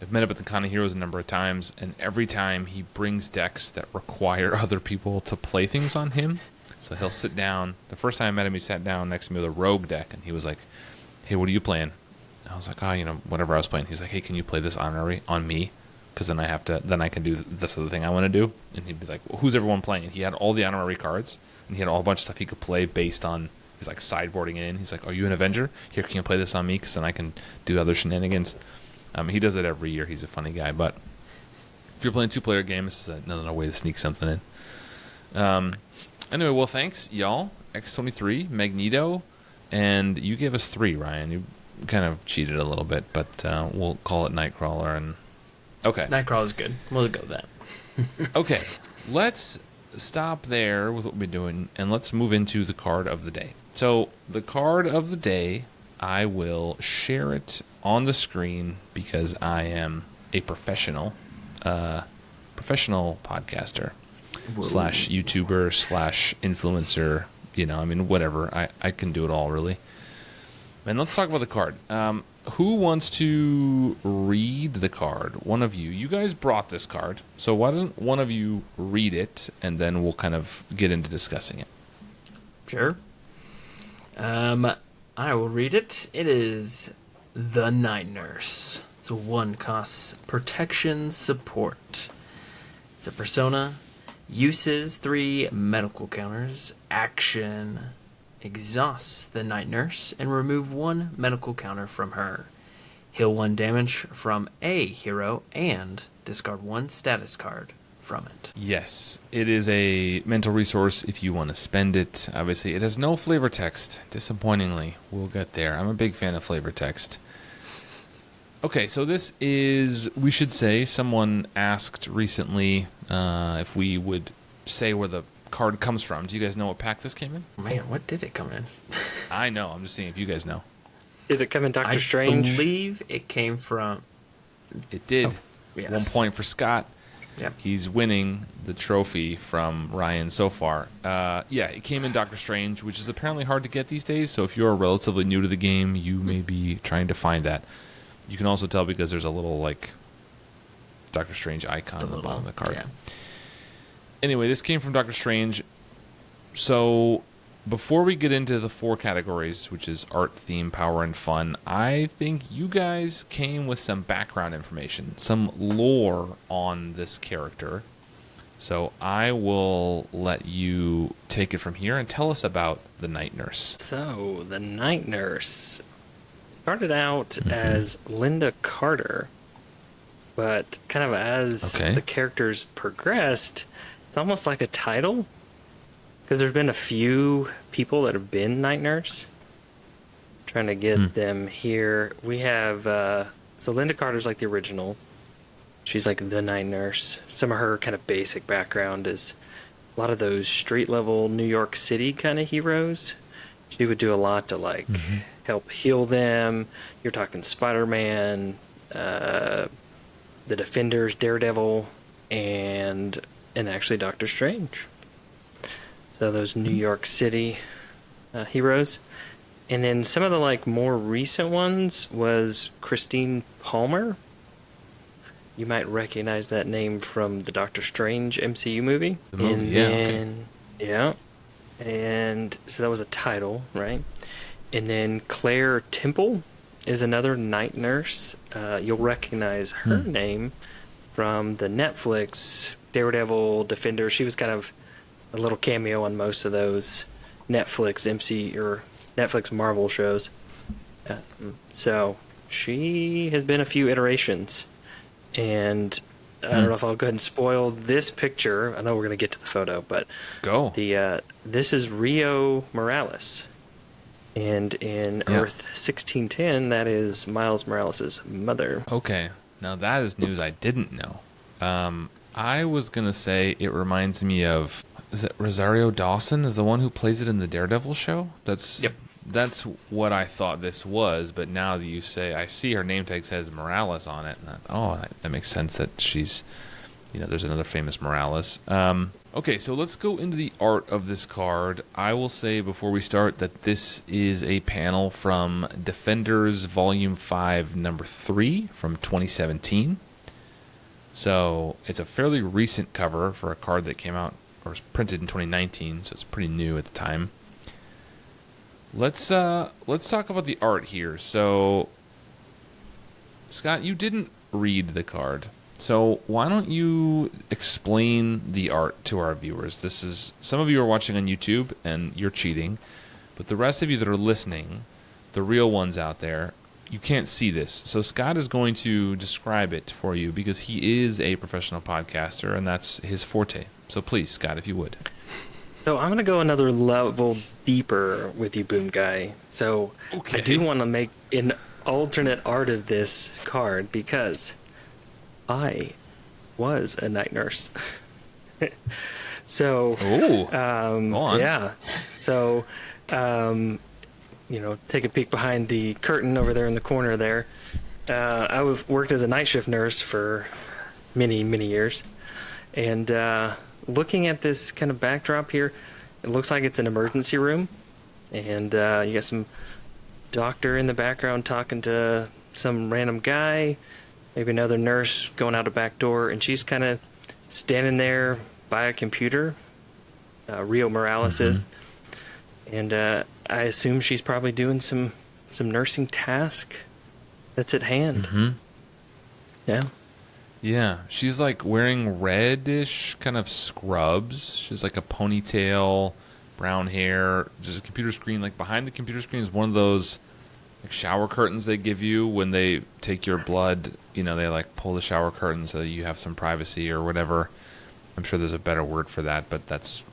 I've met up at the Con of Heroes a number of times, and every time he brings decks that require other people to play things on him. So he'll sit down. The first time I met him, he sat down next to me with a Rogue deck, and he was like, hey, what are you playing? I was like, whatever I was playing. He's like, hey, can you play this Honorary on me? Because then I can do this other thing I want to do. And he'd be like, well, who's everyone playing? And he had all the Honorary cards, and he had a whole bunch of stuff he could play based on, he's like sideboarding it in. He's like, are you an Avenger? Here, can you play this on me? Because then I can do other shenanigans. He does it every year. He's a funny guy. But if you're playing a 2-player game, this is another way to sneak something in. Anyway, well, thanks, y'all. X-23, Magneto, and you gave us 3, Ryan. You kind of cheated a little bit, but we'll call it Nightcrawler. And okay, Nightcrawler's good. We'll go with that. Okay, let's stop there with what we're doing, and let's move into the card of the day. So the card of the day, I will share it on the screen because I am a professional podcaster / YouTuber / influencer. Whatever. I can do it all, really. And let's talk about the card. Who wants to read the card? One of you. You guys brought this card, so why doesn't one of you read it, and then we'll kind of get into discussing it. Sure. I will read it. It is the Night Nurse. It's a 1-cost protection support. It's a persona. Uses 3 medical counters. Action. Exhausts the Night Nurse and remove 1 medical counter from her. Heal 1 damage from a hero and discard 1 status card from it. Yes, it is a mental resource if you want to spend it. Obviously, it has no flavor text. Disappointingly, we'll get there. I'm a big fan of flavor text. Okay, so this is, we should say, someone asked recently if we would say where the card comes from. Do you guys know what pack this came in? Man, what did it come in? I know. I'm just seeing if you guys know. Did it come in Doctor Strange? I believe it came from... It did. Oh, yes. 1 point for Scott. Yep. He's winning the trophy from Ryan so far. It came in Doctor Strange, which is apparently hard to get these days. So if you're relatively new to the game, you may be trying to find that. You can also tell because there's a little Doctor Strange icon on the bottom of the card. Yeah. Anyway, this came from Doctor Strange. So before we get into the 4 categories, which is art, theme, power, and fun, I think you guys came with some background information, some lore on this character. So I will let you take it from here and tell us about the night nurse. So, the night nurse started out as Linda Carter, but kind of as Okay. the characters progressed, it's almost like a title, because there's been a few people that have been night nurse. Trying to get them here. We have, so Linda Carter's like the original. She's like the night nurse. Some of her kind of basic background is a lot of those street level New York City kind of heroes. She would do a lot to like help heal them. You're talking Spider-Man, the Defenders, Daredevil, and actually Doctor Strange. So those New York City heroes. And then some of the like more recent ones was Christine Palmer. You might recognize that name from the Doctor Strange MCU movie. The movie, And yeah, then, yeah. And so that was a title, right? And then Claire Temple is another night nurse. You'll recognize her name from the Netflix Daredevil, Defender. She was kind of a little cameo on most of those Netflix or Netflix Marvel shows. So she has been a few iterations. And I don't know if I'll go ahead and spoil this picture. I know we're going to get to the photo, but Go. this is Rio Morales. And in Earth 1610, that is Miles Morales' mother. Okay. Now that is news I didn't know. I was going to say it reminds me of, is it Rosario Dawson is the one who plays it in the Daredevil show? That's what I thought this was, but now that you say, I see her name tag says Morales on it. And that makes sense that she's, there's another famous Morales. Okay, so let's go into the art of this card. I will say before we start that this is a panel from Defenders Volume 5, Number 3 from 2017. So it's a fairly recent cover for a card that came out or was printed in 2019, so it's pretty new at the time. Let's talk about the art here. So, Scott, you didn't read the card, so why don't you explain the art to our viewers? This is, some of you are watching on YouTube and you're cheating, but the rest of you that are listening, the real ones out there, you can't see this. So Scott is going to describe it for you because he is a professional podcaster and that's his forte. So please, Scott, if you would. So I'm going to go another level deeper with you, Boomguy. So I do want to make an alternate art of this card because I was a night nurse. So, go on. yeah. So, take a peek behind the curtain over there in the corner there. I worked as a night shift nurse for many, many years. And looking at this kind of backdrop here, it looks like it's an emergency room. And you got some doctor in the background talking to some random guy, maybe another nurse going out a back door, and she's kind of standing there by a computer. Rio Morales is. And I assume she's probably doing some nursing task that's at hand. Yeah. Yeah, she's like wearing reddish kind of scrubs. She's like a ponytail, brown hair, just a computer screen. Like behind the computer screen is one of those like shower curtains they give you when they take your blood. They like pull the shower curtain so you have some privacy or whatever. I'm sure there's a better word for that, but that's,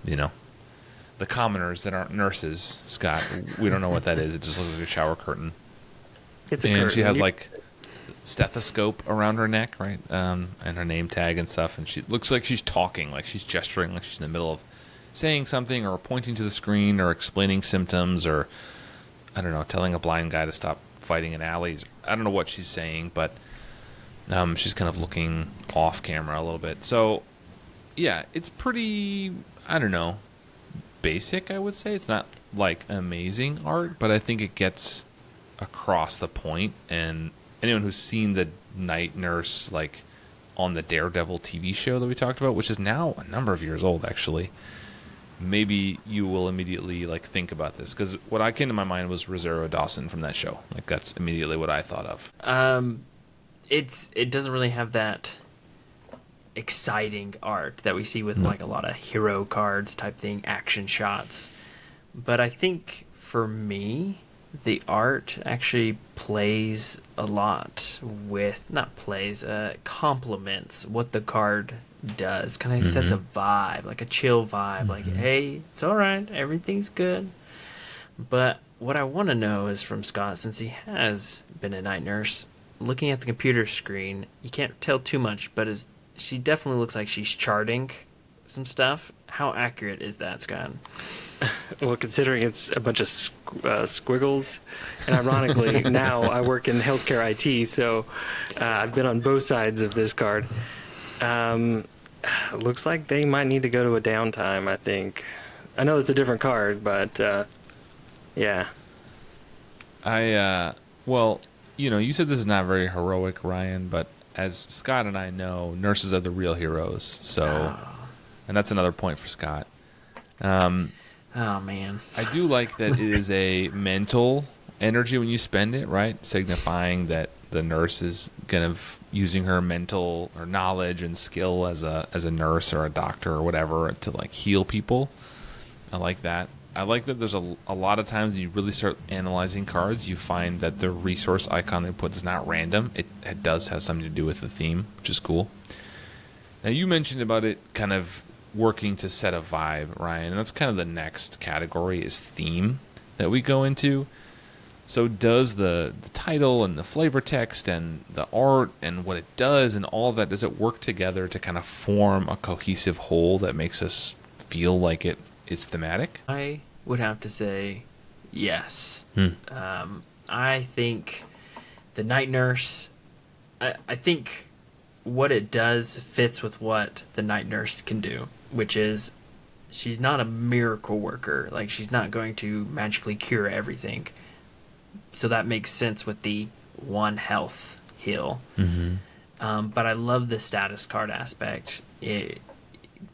the commoners that aren't nurses, Scott. We don't know what that is. It just looks like a shower curtain. It's a curtain. She has like stethoscope around her neck, right? And her name tag and stuff. And she looks like she's talking, like she's gesturing, like she's in the middle of saying something or pointing to the screen or explaining symptoms or, I don't know, telling a blind guy to stop fighting in alleys. I don't know what she's saying, but she's kind of looking off camera a little bit. So, yeah, it's pretty, I don't know, basic, I would say. It's not like amazing art, but I think it gets across the point. And anyone who's seen the night nurse like on the Daredevil TV show that we talked about, which is now a number of years old actually, maybe you will immediately like think about this, because what I came to my mind was Rosario Dawson from that show. Like that's immediately what I thought of. It doesn't really have that exciting art that we see with like a lot of hero cards type thing, action shots. But I think for me, the art actually plays a lot with, not plays, complements what the card does. Kind of sets a vibe, like a chill vibe, like, hey, it's all right, everything's good. But what I want to know is from Scott, since he has been a night nurse, looking at the computer screen, you can't tell too much, but she definitely looks like she's charting some stuff. How accurate is that, Scott? Well, considering it's a bunch of squiggles, and ironically, now I work in healthcare IT, so I've been on both sides of this card. Looks like they might need to go to a downtime, I think. I know it's a different card, but yeah. Well, you said this is not very heroic, Ryan, but as Scott and I know, nurses are the real heroes. So, and that's another point for Scott. Oh, man. I do like that it is a mental energy when you spend it, right? Signifying that the nurse is kind of using her mental or knowledge and skill as a nurse or a doctor or whatever to like heal people. I like that. I like that there's a lot of times when you really start analyzing cards, you find that the resource icon they put is not random. It does have something to do with the theme, which is cool. Now, you mentioned about it kind of working to set a vibe, Ryan, and that's kind of the next category is theme that we go into. So does the title and the flavor text and the art and what it does and all of that, does it work together to kind of form a cohesive whole that makes us feel like it's thematic? I would have to say yes. I think the night nurse, I think what it does fits with what the night nurse can do, which is she's not a miracle worker. Like, she's not going to magically cure everything. So that makes sense with the 1 health heal. But I love the status card aspect.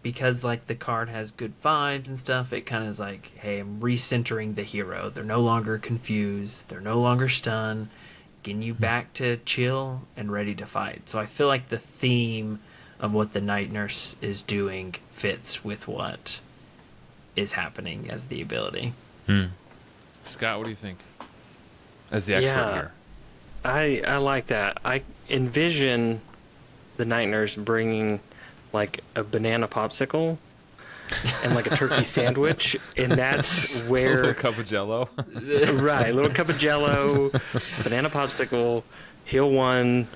Because like the card has good vibes and stuff, it kind of is like, hey, I'm recentering the hero. They're no longer confused. They're no longer stunned. Getting you back to chill and ready to fight. So I feel like the theme of what the night nurse is doing fits with what is happening as the ability. Scott, what do you think? As the expert here. I like that. I envision the night nurse bringing like a banana popsicle and like a turkey sandwich, and that's where A little cup of Jello. right, a little cup of Jello, banana popsicle, heal 1.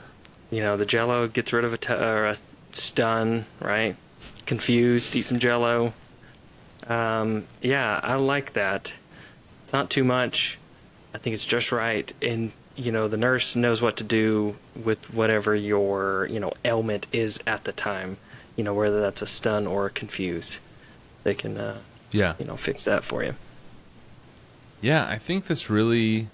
The Jello gets rid of a stun, right? Confused, eat some Jello. Yeah, I like that. It's not too much. I think it's just right, and the nurse knows what to do with whatever your ailment is at the time. Whether that's a stun or a confuse, they can fix that for you. Yeah, I think this is really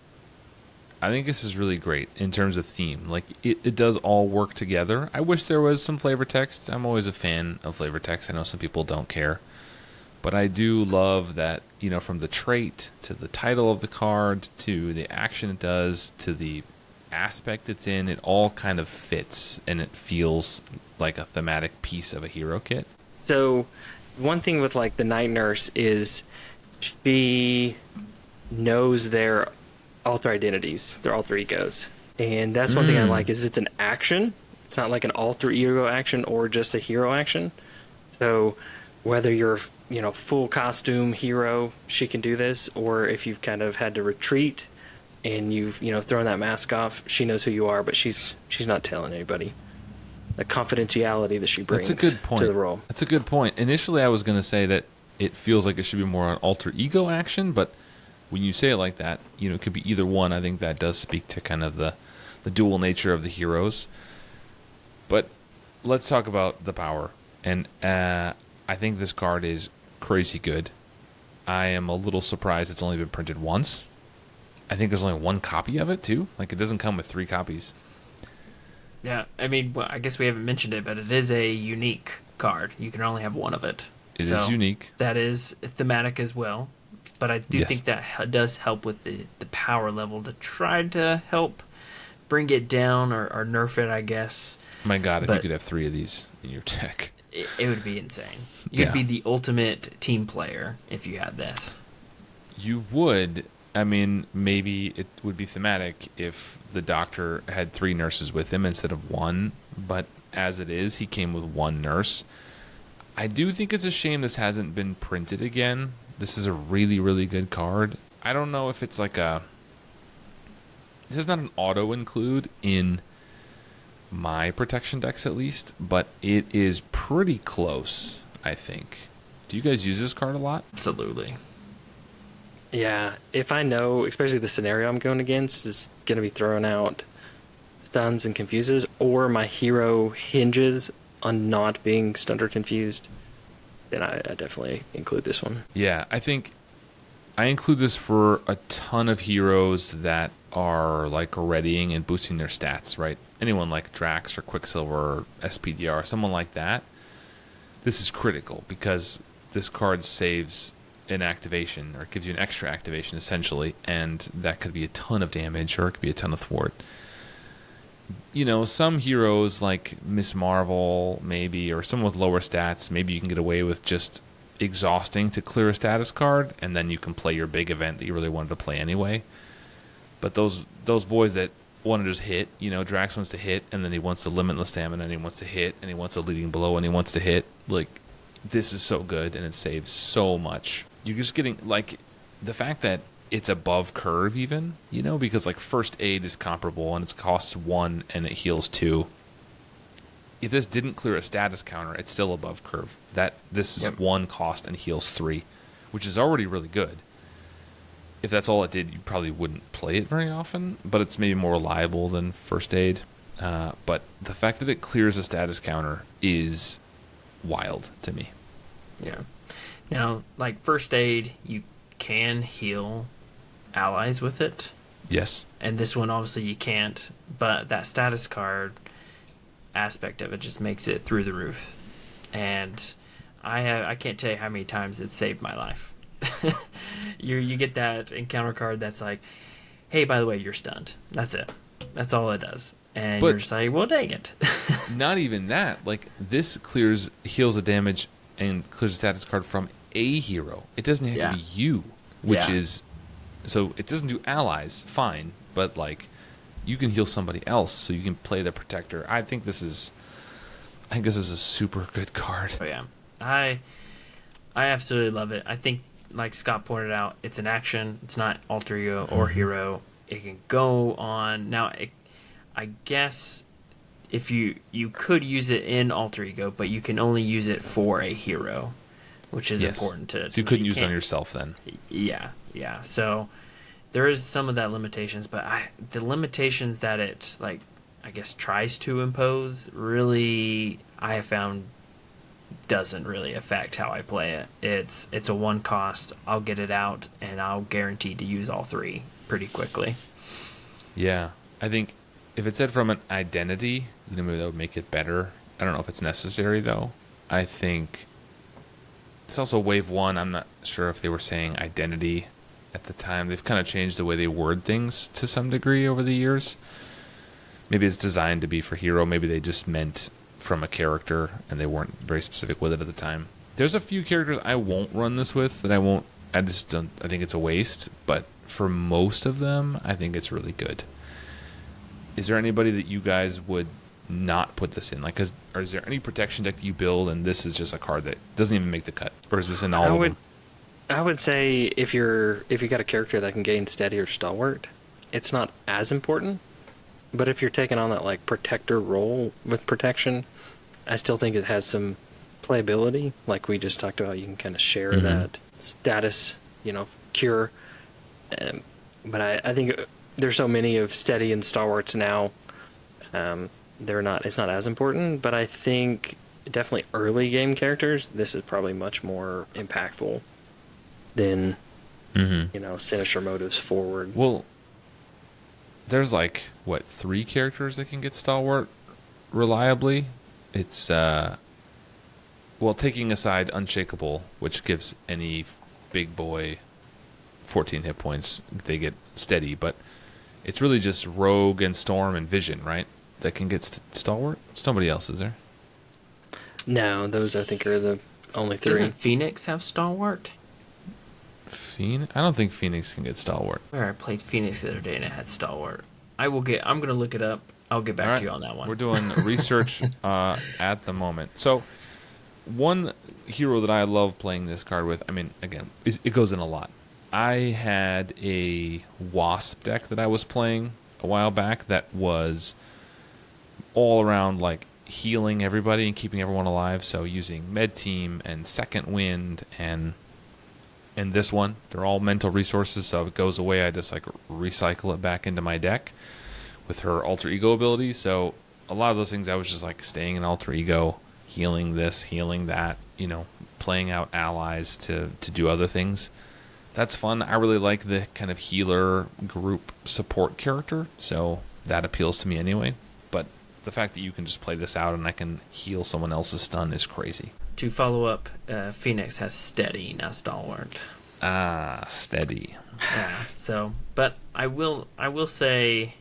great in terms of theme. Like it does all work together. I wish there was some flavor text. I'm always a fan of flavor text. I know some people don't care, but I do love that, from the trait to the title of the card to the action it does to the aspect it's in, it all kind of fits and it feels like a thematic piece of a hero kit. So one thing with like the night nurse is she knows their alter identities, their alter egos. And that's one thing I like is it's an action. It's not like an alter ego action or just a hero action. So whether you're, full costume hero, she can do this, or if you've kind of had to retreat and you've, thrown that mask off, she knows who you are, but she's not telling anybody. The confidentiality that she brings That's a good point. to the role. That's a good point. Initially, I was going to say that it feels like it should be more an alter ego action, but when you say it like that, it could be either one. I think that does speak to kind of the dual nature of the heroes. But let's talk about the power. And I think this card is crazy good. I am a little surprised it's only been printed once. I think there's only 1 copy of it, too. Like, it doesn't come with 3 copies. Yeah, I mean, well, I guess we haven't mentioned it, but it is a unique card. You can only have 1 of it. It is unique. That is thematic as well. But I do think that does help with the power level to try to help bring it down or nerf it, I guess. My God, if But- you could have 3 of these in your deck. It would be insane. You'd Yeah. be the ultimate team player if you had this. You would. I mean, maybe it would be thematic if the doctor had 3 nurses with him instead of 1, but as it is, he came with 1 nurse. I do think it's a shame this hasn't been printed again. This is a really, really good card. I don't know if it's like a... This is not an auto include in my protection decks at least, but it is pretty close, I think. Do you guys use this card a lot? Absolutely. Yeah, if I know, especially the scenario I'm going against is going to be throwing out stuns and confuses, or my hero hinges on not being stunned or confused, then I definitely include this one. Yeah, I think I include this for a ton of heroes that are like readying and boosting their stats, right? Anyone like Drax or Quicksilver or SPDR, someone like that. This is critical because this card saves an activation, or it gives you an extra activation essentially, and that could be a ton of damage or it could be a ton of thwart. You know, some heroes like Miss Marvel maybe, or someone with lower stats, maybe you can get away with just exhausting to clear a status card, and then you can play your big event that you really wanted to play anyway. But those boys that want to just hit, you know, Drax wants to hit, and then he wants the limitless stamina, and he wants to hit, and he wants a leading blow, and he wants to hit. Like, this is so good, and it saves so much. You're just getting, like, the fact that it's above curve even, you know, because, like, first aid is comparable, and it costs 1, and it heals 2. If this didn't clear a status counter, it's still above curve. This is 1 cost and heals 3, which is already really good. If that's all it did, you probably wouldn't play it very often, but it's maybe more reliable than first aid. But the fact that it clears a status counter is wild to me. Yeah. Now, like first aid, you can heal allies with it, Yes. and this one obviously you can't. But that status card aspect of it just makes it through the roof. And I can't tell you how many times it saved my life. You get that encounter card that's like, hey, by the way, you're stunned. That's it. That's all it does. And But- you're just like, well, dang it. Not even that. Like, this heals the damage and clears a status card from a hero. It doesn't have Yeah. to be you, which Yeah. is... So it doesn't do allies, fine, but, like, you can heal somebody else, so you can play the protector. I think this is a super good card. Oh yeah, I absolutely love it. I think, like Scott pointed out, it's an action. It's not alter ego or hero. It can go on now. I guess if you could use it in alter ego, but you can only use it for a hero, which is Yes. important to. So you couldn't use it on can't- yourself then. Yeah. So there is some of that limitations, but the limitations that it, like, I guess tries to impose, really, I have found doesn't really affect how I play it. It's a 1 cost. I'll get it out, and I'll guarantee to use all 3 pretty quickly. Yeah. I think if it said from an identity, you know, maybe that would make it better. I don't know if it's necessary, though. I think it's also wave 1. I'm not sure if they were saying identity at the time. They've kind of changed the way they word things to some degree over the years. Maybe it's designed to be for hero. Maybe they just meant from a character and they weren't very specific with it at the time. There's a few characters I won't run this with that I just don't, I think it's a waste, but for most of them, I think it's really good. Is there anybody that you guys would not put this in? Like, or is there any protection deck that you build and this is just a card that doesn't even make the cut? Or is this in all of them? I would say if you got a character that can gain steady or stalwart, it's not as important. But if you're taking on that like protector role with protection, I still think it has some playability. Like we just talked about, you can kind of share that status, cure. But I think there's so many of steady and stalwarts now. It's not as important. But I think definitely early game characters, this is probably much more impactful than sinister motives forward. Well, there's 3 characters that can get stalwart reliably. It's taking aside Unshakable, which gives any big boy 14 hit points, they get steady, but It's really just Rogue and Storm and Vision, right? That can get Stalwart? It's nobody else, is there? No, those I think are the only three. Doesn't Phoenix have Stalwart? Phoenix? I don't think Phoenix can get Stalwart. Where I played Phoenix the other day and it had Stalwart. I'm gonna look it up. I'll get back to you on that one. We're doing research at the moment. So, one hero that I love playing this card with, I mean, again, it goes in a lot. I had a Wasp deck that I was playing a while back that was all around, like, healing everybody and keeping everyone alive. So, using Med Team and Second Wind and this one, they're all mental resources. So, if it goes away, I just, like, recycle it back into my deck with her alter ego ability. So a lot of those things I was just like staying in alter ego, healing this, healing that, playing out allies to do other things. That's fun. I really like the kind of healer group support character, so that appeals to me anyway. But the fact that you can just play this out and I can heal someone else's stun is crazy. To follow up, Phoenix has Steady, not Stalwart. Ah, Steady. Yeah. So, but I will say,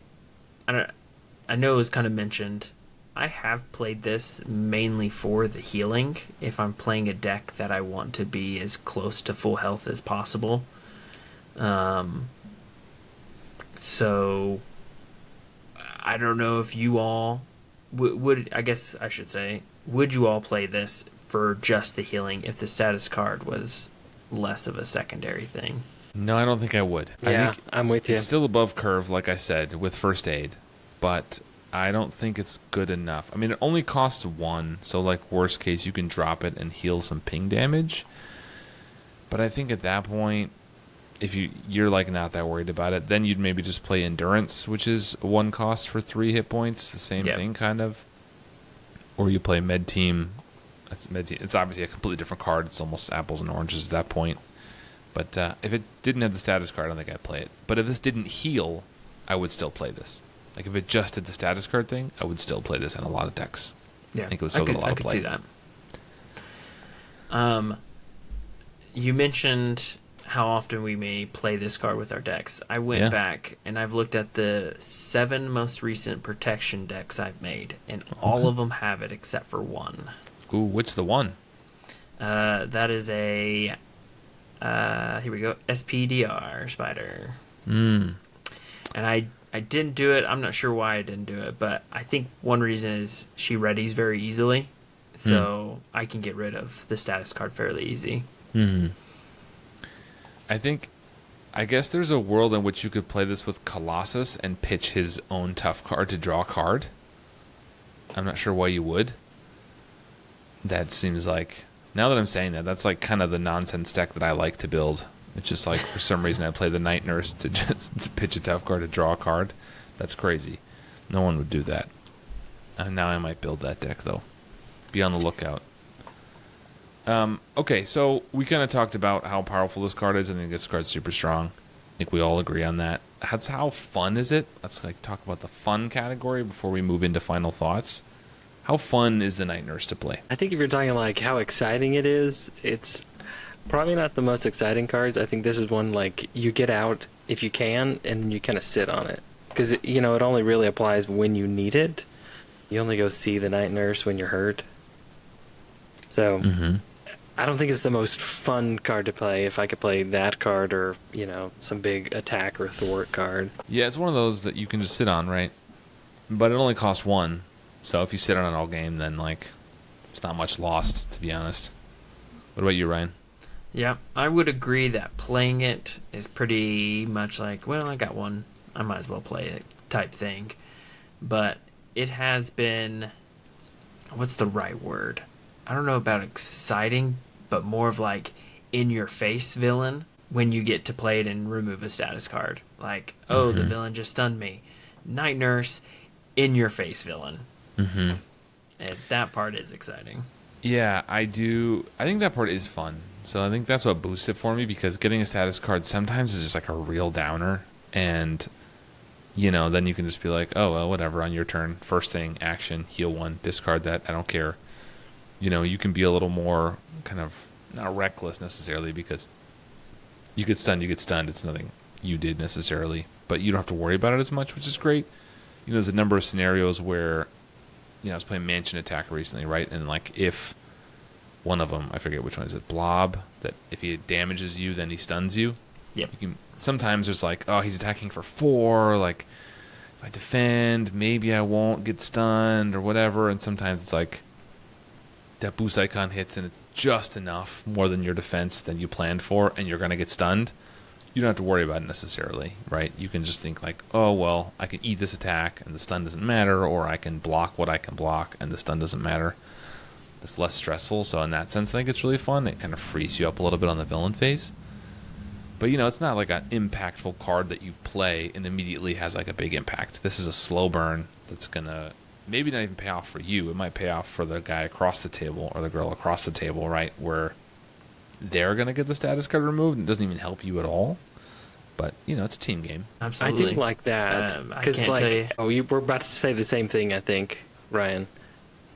I know it was kind of mentioned. I have played this mainly for the healing. If I'm playing a deck that I want to be as close to full health as possible. So I don't know if you all would. I guess I should say, would you all play this for just the healing if the status card was less of a secondary thing? No, I don't think I would. Yeah, I think I'm with you. It's still above curve, like I said, with first aid, but I don't think it's good enough. I mean, it only costs 1, so like worst case, you can drop it and heal some ping damage. But I think at that point, if you're like not that worried about it, then you'd maybe just play Endurance, which is 1 cost for 3 hit points, the same thing kind of. Or you play Med Team. It's obviously a completely different card. It's almost apples and oranges at that point. But if it didn't have the status card, I don't think I'd play it. But if this didn't heal, I would still play this. Like if it just did the status card thing, I would still play this in a lot of decks. Yeah, I think it would still get a lot of play. I could see that. You mentioned how often we may play this card with our decks. I went back and I've looked at the 7 most recent protection decks I've made, and all of them have it except for 1. Ooh, which the one? That is a here we go, SPDR Spider. Mm. And I didn't do it. I'm not sure why I didn't do it, but I think one reason is she readies very easily, so I can get rid of the status card fairly easy. Mm-hmm. I guess there's a world in which you could play this with Colossus and pitch his own tough card to draw a card. I'm not sure why you would. That seems like, now that I'm saying that, that's like kind of the nonsense deck that I like to build. It's just like, for some reason, I play the Night Nurse to just pitch a tough card to draw a card. That's crazy. No one would do that. And now I might build that deck, though. Be on the lookout. Okay, so we kind of talked about how powerful this card is. I think this card's super strong. I think we all agree on that. That's how fun is it? Let's like talk about the fun category before we move into final thoughts. How fun is the Night Nurse to play? I think if you're talking like how exciting it is, it's probably not the most exciting cards. I think this is one like you get out if you can, and then you kind of sit on it. Because, it only really applies when you need it. You only go see the Night Nurse when you're hurt. So, I don't think it's the most fun card to play. If I could play that card or, some big attack or thwart card. Yeah, it's one of those that you can just sit on, right? But it only costs 1. So if you sit on it all game, then, like, it's not much lost, to be honest. What about you, Ryan? Yeah, I would agree that playing it is pretty much like, well, I got one, I might as well play it type thing. But it has been, what's the right word? I don't know about exciting, but more of like in-your-face villain when you get to play it and remove a status card. Like, oh, the villain just stunned me. Night Nurse, in-your-face villain. Mm-hmm. And that part is exciting. Yeah, I do. I think that part is fun. So I think that's what boosts it for me, because getting a status card sometimes is just like a real downer. And, then you can just be like, oh, well, whatever, on your turn. First thing, action, heal 1, discard that, I don't care. You can be a little more kind of, not reckless necessarily, because you get stunned, It's nothing you did necessarily. but you don't have to worry about it as much, which is great. There's a number of scenarios where, I was playing Mansion Attack recently, right? And like if one of them, I forget which one is it, Blob, that if he damages you, then he stuns you. Yep. Sometimes there's like, oh, he's attacking for 4, like if I defend, maybe I won't get stunned or whatever. And sometimes it's like that boost icon hits and it's just enough more than your defense than you planned for, and you're going to get stunned. You don't have to worry about it necessarily, right? You can just think like, oh, well, I can eat this attack and the stun doesn't matter, or I can block what I can block and the stun doesn't matter. It's less stressful, so in that sense, I think it's really fun. It kind of frees you up a little bit on the villain phase. But, it's not like an impactful card that you play and immediately has like a big impact. This is a slow burn that's going to maybe not even pay off for you. It might pay off for the guy across the table or the girl across the table, right? Where they're going to get the status card removed and it doesn't even help you at all. But, it's a team game. Absolutely. I do like that. Because, you were about to say the same thing, I think, Ryan.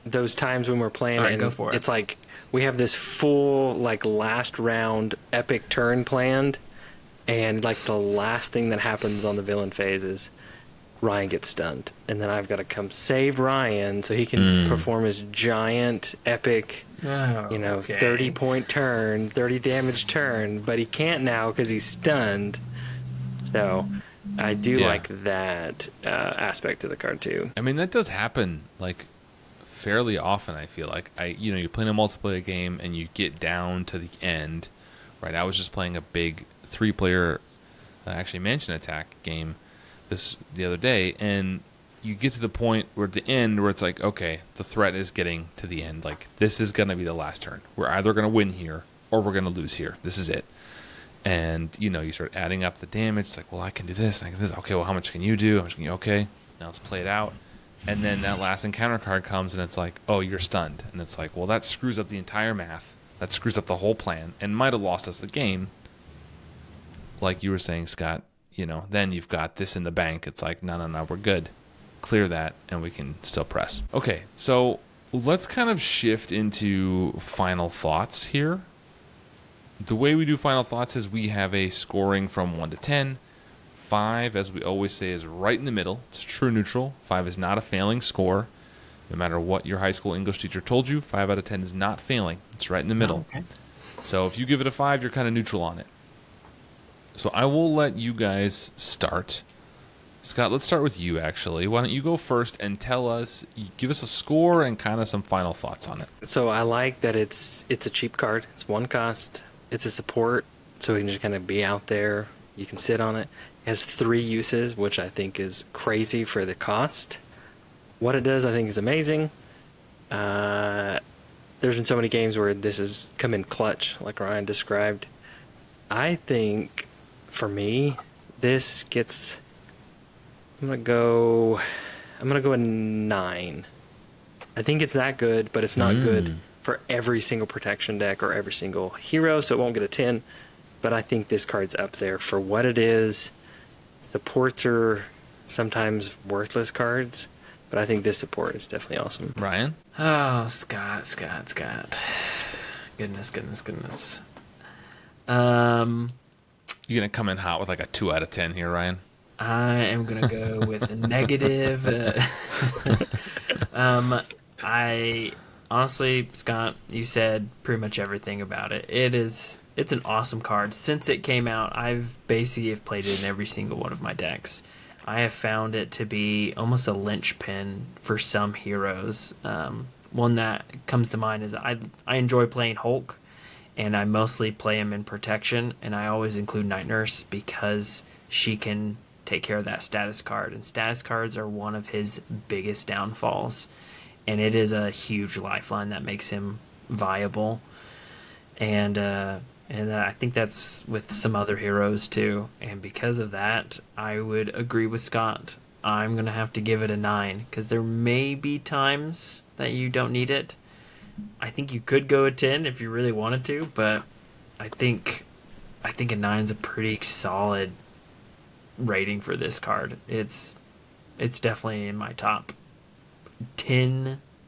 Those times when we're playing, all right, and go for it. It's like we have this full, last round epic turn planned, and, the last thing that happens on the villain phase is Ryan gets stunned. And then I've got to come save Ryan so he can perform his giant, epic, 30-point turn, 30 damage turn, but he can't now because he's stunned. So I do like that aspect of the card too. I mean, that does happen fairly often. I feel like you're playing a multiplayer game and you get down to the end, right? I was just playing a big 3-player, actually Mansion Attack game the other day, and you get to the point where at the end where it's like, okay, the threat is getting to the end. Like this is gonna be the last turn. We're either gonna win here or we're gonna lose here. This is it. And, you start adding up the damage. It's like, well, I can do this, I can do this. Okay, well, how much can you do? How much can you? Okay, now let's play it out. And then that last encounter card comes, and it's like, oh, you're stunned. And it's like, well, that screws up the entire math. That screws up the whole plan and might have lost us the game. Like you were saying, Scott, then you've got this in the bank. It's like, no, we're good. Clear that, and we can still press. Okay, so let's kind of shift into final thoughts here. The way we do final thoughts is we have a scoring from 1 to 10. 5, as we always say, is right in the middle. It's true neutral. 5 is not a failing score. No matter what your high school English teacher told you, 5 out of 10 is not failing. It's right in the middle. Oh, okay. So if you give it a 5, you're kind of neutral on it. So I will let you guys start. Scott, let's start with you, actually. Why don't you go first and give us a score and kind of some final thoughts on it. So I like that it's a cheap card. It's 1 cost. It's a support, so we can just kind of be out there. You can sit on it. It has 3 uses, which I think is crazy for the cost. What it does, I think, is amazing. There's been so many games where this has come in clutch, like Ryan described. I think, for me, this gets... I'm gonna go a 9. I think it's that good, but it's not good for every single protection deck or every single hero, so it won't get a 10. But I think this card's up there for what it is. Supports are sometimes worthless cards, but I think this support is definitely awesome. Ryan? Oh, Scott. Goodness. You're going to come in hot with a 2 out of 10 here, Ryan? I am going to go with a negative. I honestly, Scott, you said pretty much everything about it. It's an awesome card. Since it came out, I've basically played it in every single one of my decks. I have found it to be almost a linchpin for some heroes. One that comes to mind is I enjoy playing Hulk, and I mostly play him in protection, and I always include Night Nurse because she can take care of that status card, and status cards are one of his biggest downfalls, and it is a huge lifeline that makes him viable. And I think that's with some other heroes too, and because of that, I would agree with Scott. I'm gonna have to give it a 9 because there may be times that you don't need it. I think you could go a 10 if you really wanted to, but I think a 9's a pretty solid rating for this card. It's definitely in my top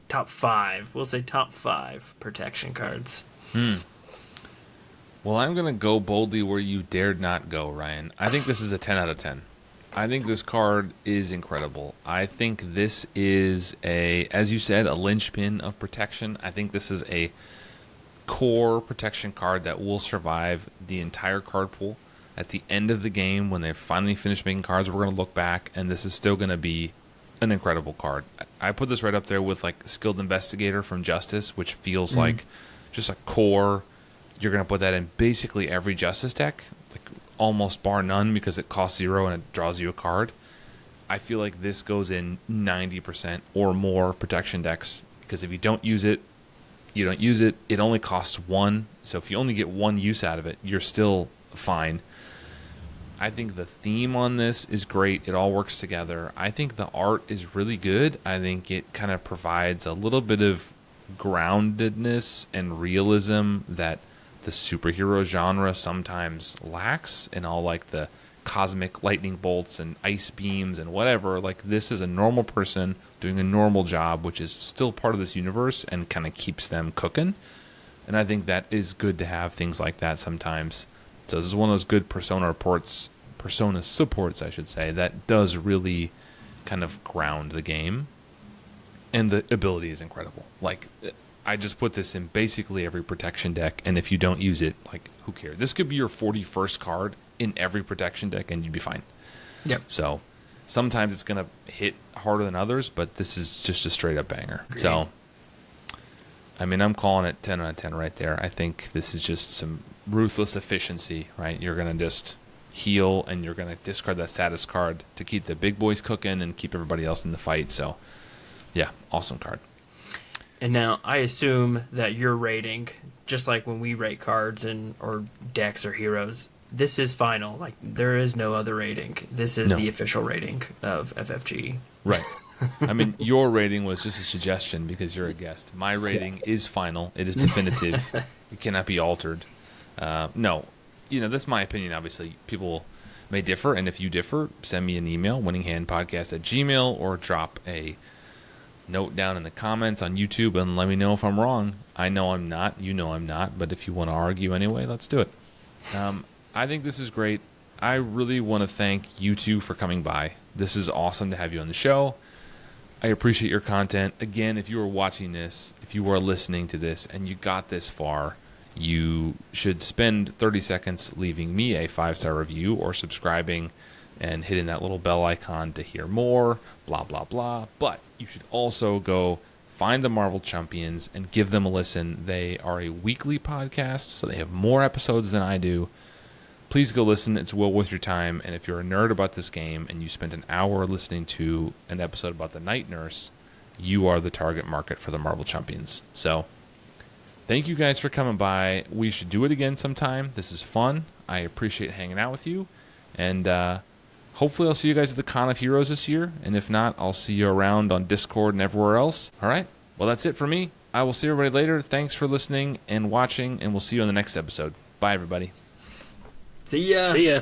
5. We'll say top 5 protection cards. Well, I'm going to go boldly where you dared not go, Ryan. I think this is a 10 out of 10. I think this card is incredible. I think this is as you said, a linchpin of protection. I think this is a core protection card that will survive the entire card pool. At the end of the game, when they finally finish making cards, we're going to look back, and this is still going to be an incredible card. I put this right up there with like Skilled Investigator from Justice, which feels like just a core. You're going to put that in basically every Justice deck, like almost bar none, because it costs 0 and it draws you a card. I feel like this goes in 90% or more protection decks, because if you don't use it, you don't use it. It only costs 1, so if you only get 1 use out of it, you're still fine. I think the theme on this is great. It all works together. I think the art is really good. I think it kind of provides a little bit of groundedness and realism that the superhero genre sometimes lacks, and all like the cosmic lightning bolts and ice beams and whatever. Like, this is a normal person doing a normal job, which is still part of this universe and kind of keeps them cooking. And I think that is good to have things like that sometimes. So this is one of those good persona supports, I should say, that does really kind of ground the game. And the ability is incredible. Like, I just put this in basically every protection deck, and if you don't use it, like, who cares? This could be your 41st card in every protection deck, and you'd be fine. Yep. So sometimes it's going to hit harder than others, but this is just a straight-up banger. Agreed. So, I mean, I'm calling it 10 out of 10 right there. I think this is just some ruthless efficiency, right? You're going to just heal, and you're going to discard that status card to keep the big boys cooking and keep everybody else in the fight. So, yeah, awesome card. And now I assume that your rating, just like when we rate cards or decks or heroes, this is final. Like, there is no other rating. This is the official rating of FFG. Right. I mean, your rating was just a suggestion because you're a guest. My rating is final. It is definitive. It cannot be altered. No, that's my opinion. Obviously, people may differ, and if you differ, send me an email, winninghandpodcast@gmail.com, or drop a note down in the comments on YouTube and let me know if I'm wrong. I know I'm not. You know I'm not. But if you want to argue anyway, let's do it. I think this is great. I really want to thank you two for coming by. This is awesome to have you on the show. I appreciate your content. Again, if you are watching this, if you are listening to this, and you got this far, you should spend 30 seconds leaving me a 5-star review or subscribing and hitting that little bell icon to hear more, blah, blah, blah. But you should also go find the Marvel Champions and give them a listen. They are a weekly podcast, so they have more episodes than I do. Please go listen. It's well worth your time. And if you're a nerd about this game and you spent an hour listening to an episode about the Night Nurse, you are the target market for the Marvel Champions. So thank you guys for coming by. We should do it again sometime. This is fun. I appreciate hanging out with you. And hopefully I'll see you guys at the Con of Heroes this year. And if not, I'll see you around on Discord and everywhere else. All right. Well, that's it for me. I will see everybody later. Thanks for listening and watching, and we'll see you on the next episode. Bye, everybody. See ya. See ya.